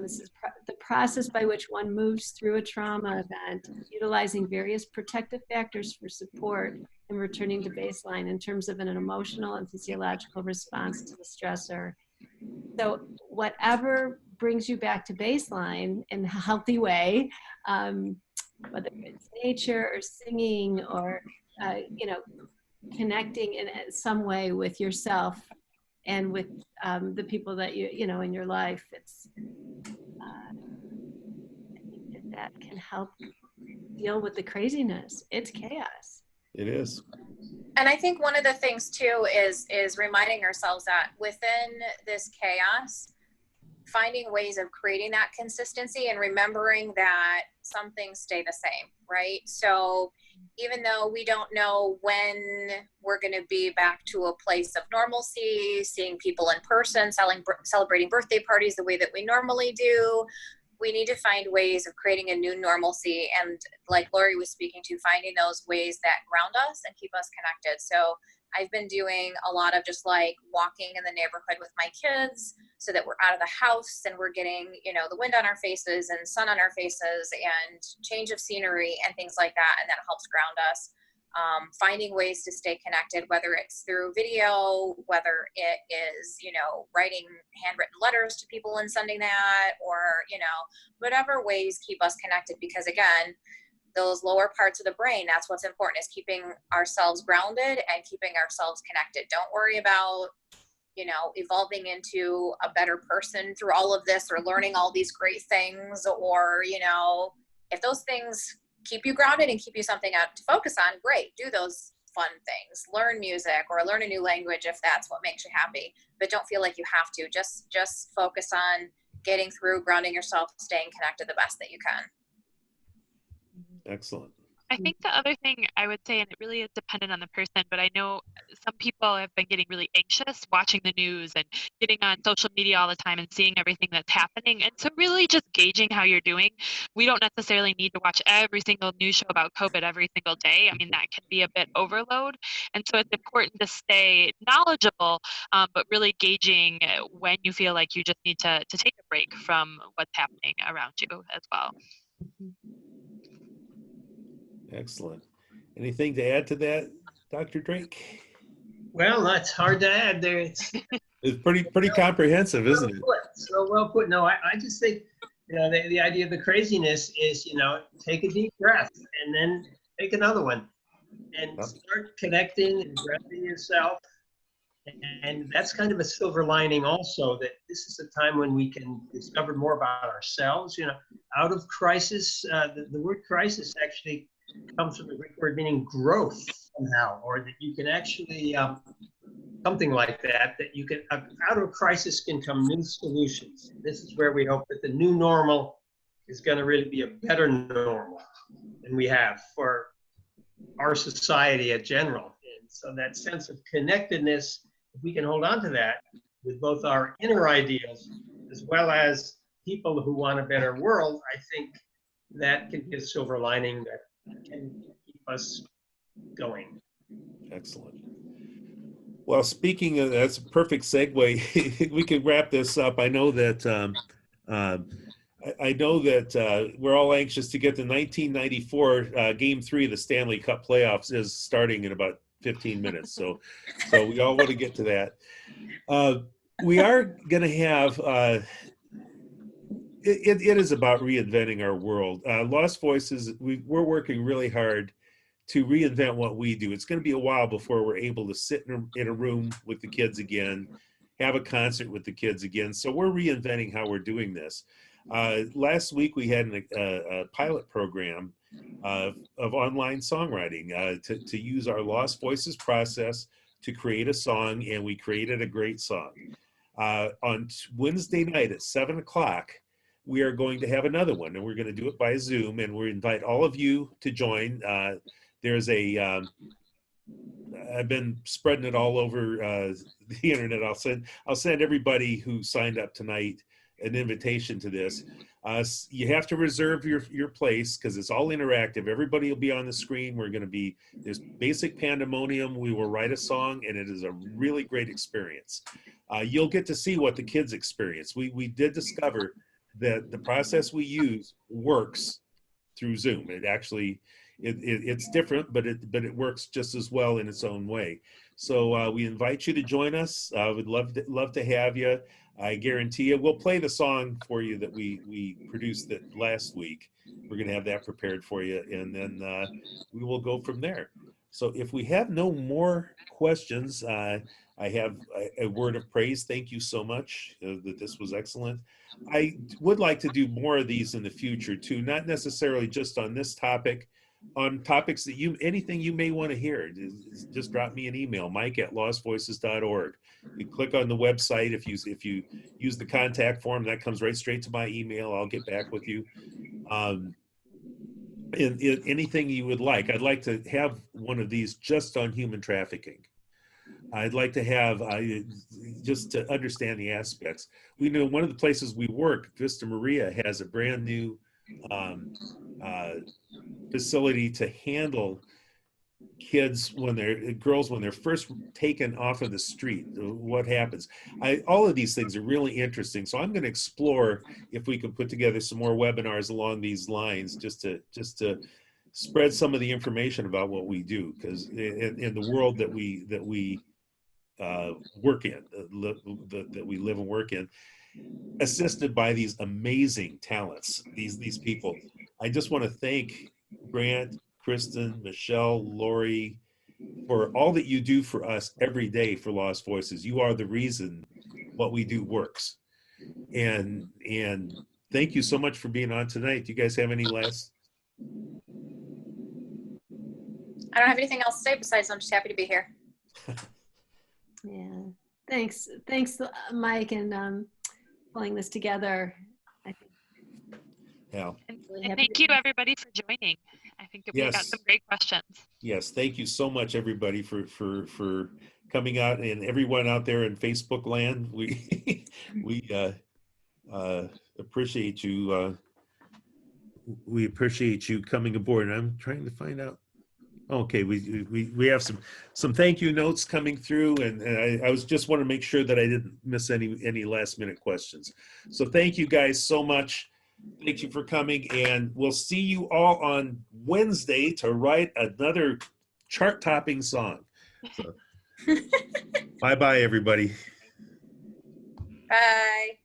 This is the process by which one moves through a trauma event, utilizing various protective factors for support and returning to baseline in terms of an emotional and physiological response to the stressor. So whatever brings you back to baseline in a healthy way, whether it's nature or singing or, connecting in some way with yourself and with the people that you know in your life, I think that can help deal with the craziness. It's chaos. It is. And I think one of the things too is reminding ourselves that within this chaos, finding ways of creating that consistency and remembering that some things stay the same, right? So even though we don't know when we're going to be back to a place of normalcy, seeing people in person, celebrating birthday parties the way that we normally do, we need to find ways of creating a new normalcy. And like Lori was speaking to, finding those ways that ground us and keep us connected. So I've been doing a lot of just like walking in the neighborhood with my kids so that we're out of the house and we're getting, the wind on our faces and sun on our faces and change of scenery and things like that. And that helps ground us. Finding ways to stay connected, whether it's through video, whether it is, writing handwritten letters to people and sending that, or, whatever ways keep us connected. Because again, those lower parts of the brain, that's what's important, is keeping ourselves grounded and keeping ourselves connected. Don't worry about, evolving into a better person through all of this or learning all these great things, or, if those things keep you grounded and keep you something out to focus on, great, do those fun things, learn music or learn a new language if that's what makes you happy, but don't feel like you have to. Just focus on getting through, grounding yourself, staying connected the best that you can. Excellent. I think the other thing I would say, and it really is dependent on the person, but I know some people have been getting really anxious watching the news and getting on social media all the time and seeing everything that's happening. And so really just gauging how you're doing. We don't necessarily need to watch every single news show about COVID every single day. I mean, that can be a bit overload. And so it's important to stay knowledgeable, but really gauging when you feel like you just need to take a break from what's happening around you as well. Excellent. Anything to add to that, Dr. Drake? Well, that's hard to add there. It's pretty comprehensive, isn't it? So well put. No, I just think, the idea of the craziness is, take a deep breath and then take another one and start connecting and grounding yourself. And that's kind of a silver lining also, that this is a time when we can discover more about ourselves, out of crisis. The word crisis actually comes from the Greek word meaning growth somehow, or that you can actually, something like that you can, out of a crisis can come new solutions. This is where we hope that the new normal is going to really be a better normal than we have for our society in general. And so that sense of connectedness, if we can hold on to that with both our inner ideals as well as people who want a better world, I think that can be a silver lining that can keep us going. Excellent. Well, speaking of, that's a perfect segue. We could wrap this up. I know that we're all anxious to get the 1994 Game 3 of the Stanley Cup playoffs is starting in about 15 minutes. So we all want to get to that. We are going to have. It is about reinventing our world. Lost Voices, we're working really hard to reinvent what we do. It's going to be a while before we're able to sit in a room with the kids again, have a concert with the kids again. So we're reinventing how we're doing this. Last week we had a pilot program of online songwriting to use our Lost Voices process to create a song, and we created a great song. On Wednesday night at 7 o'clock, we are going to have another one, and we're going to do it by Zoom, and we invite all of you to join. There's a I've been spreading it all over the internet. I'll send everybody who signed up tonight an invitation to this. You have to reserve your place because it's all interactive. Everybody will be on the screen. There's basic pandemonium. We will write a song, and it is a really great experience. You'll get to see what the kids experience. We did discover that the process we use works through Zoom. It's different, but it works just as well in its own way. So we invite you to join us. We'd love to have you. I guarantee you, we'll play the song for you that we produced that last week. We're going to have that prepared for you, and then we will go from there. So if we have no more questions, I have a word of praise. Thank you so much. That this was excellent. I would like to do more of these in the future too, not necessarily just on this topic, on topics that anything you may want to hear. Just drop me an email, mike@lostvoices.org. You click on the website. If you use the contact form, that comes right straight to my email. I'll get back with you. Anything you would like. I'd like to have one of these just on human trafficking. I'd like to have, just to understand the aspects. We know one of the places we work, Vista Maria, has a brand new facility to handle girls when they're first taken off of the street. What happens? All of these things are really interesting. So I'm going to explore if we can put together some more webinars along these lines, just to spread some of the information about what we do, because in the world that we work in, that we live and work in, assisted by these amazing talents, these people. I just want to thank Grant, Kristen, Michelle, Lori, for all that you do for us every day for Lost Voices. You are the reason what we do works. And thank you so much for being on tonight. Do you guys have any last? I don't have anything else to say besides I'm just happy to be here. Yeah, thanks, Mike, and pulling this together. Yeah. And thank you everybody for joining. I think that we got some great questions. Yes, thank you so much everybody for coming out, and everyone out there in Facebook land. We appreciate you. We appreciate you coming aboard. And I'm trying to find out. Okay, we have some thank you notes coming through, and I was just want to make sure that I didn't miss any last minute questions. So thank you guys so much. Thank you for coming, and we'll see you all on Wednesday to write another chart-topping song. So, bye-bye, everybody. Bye.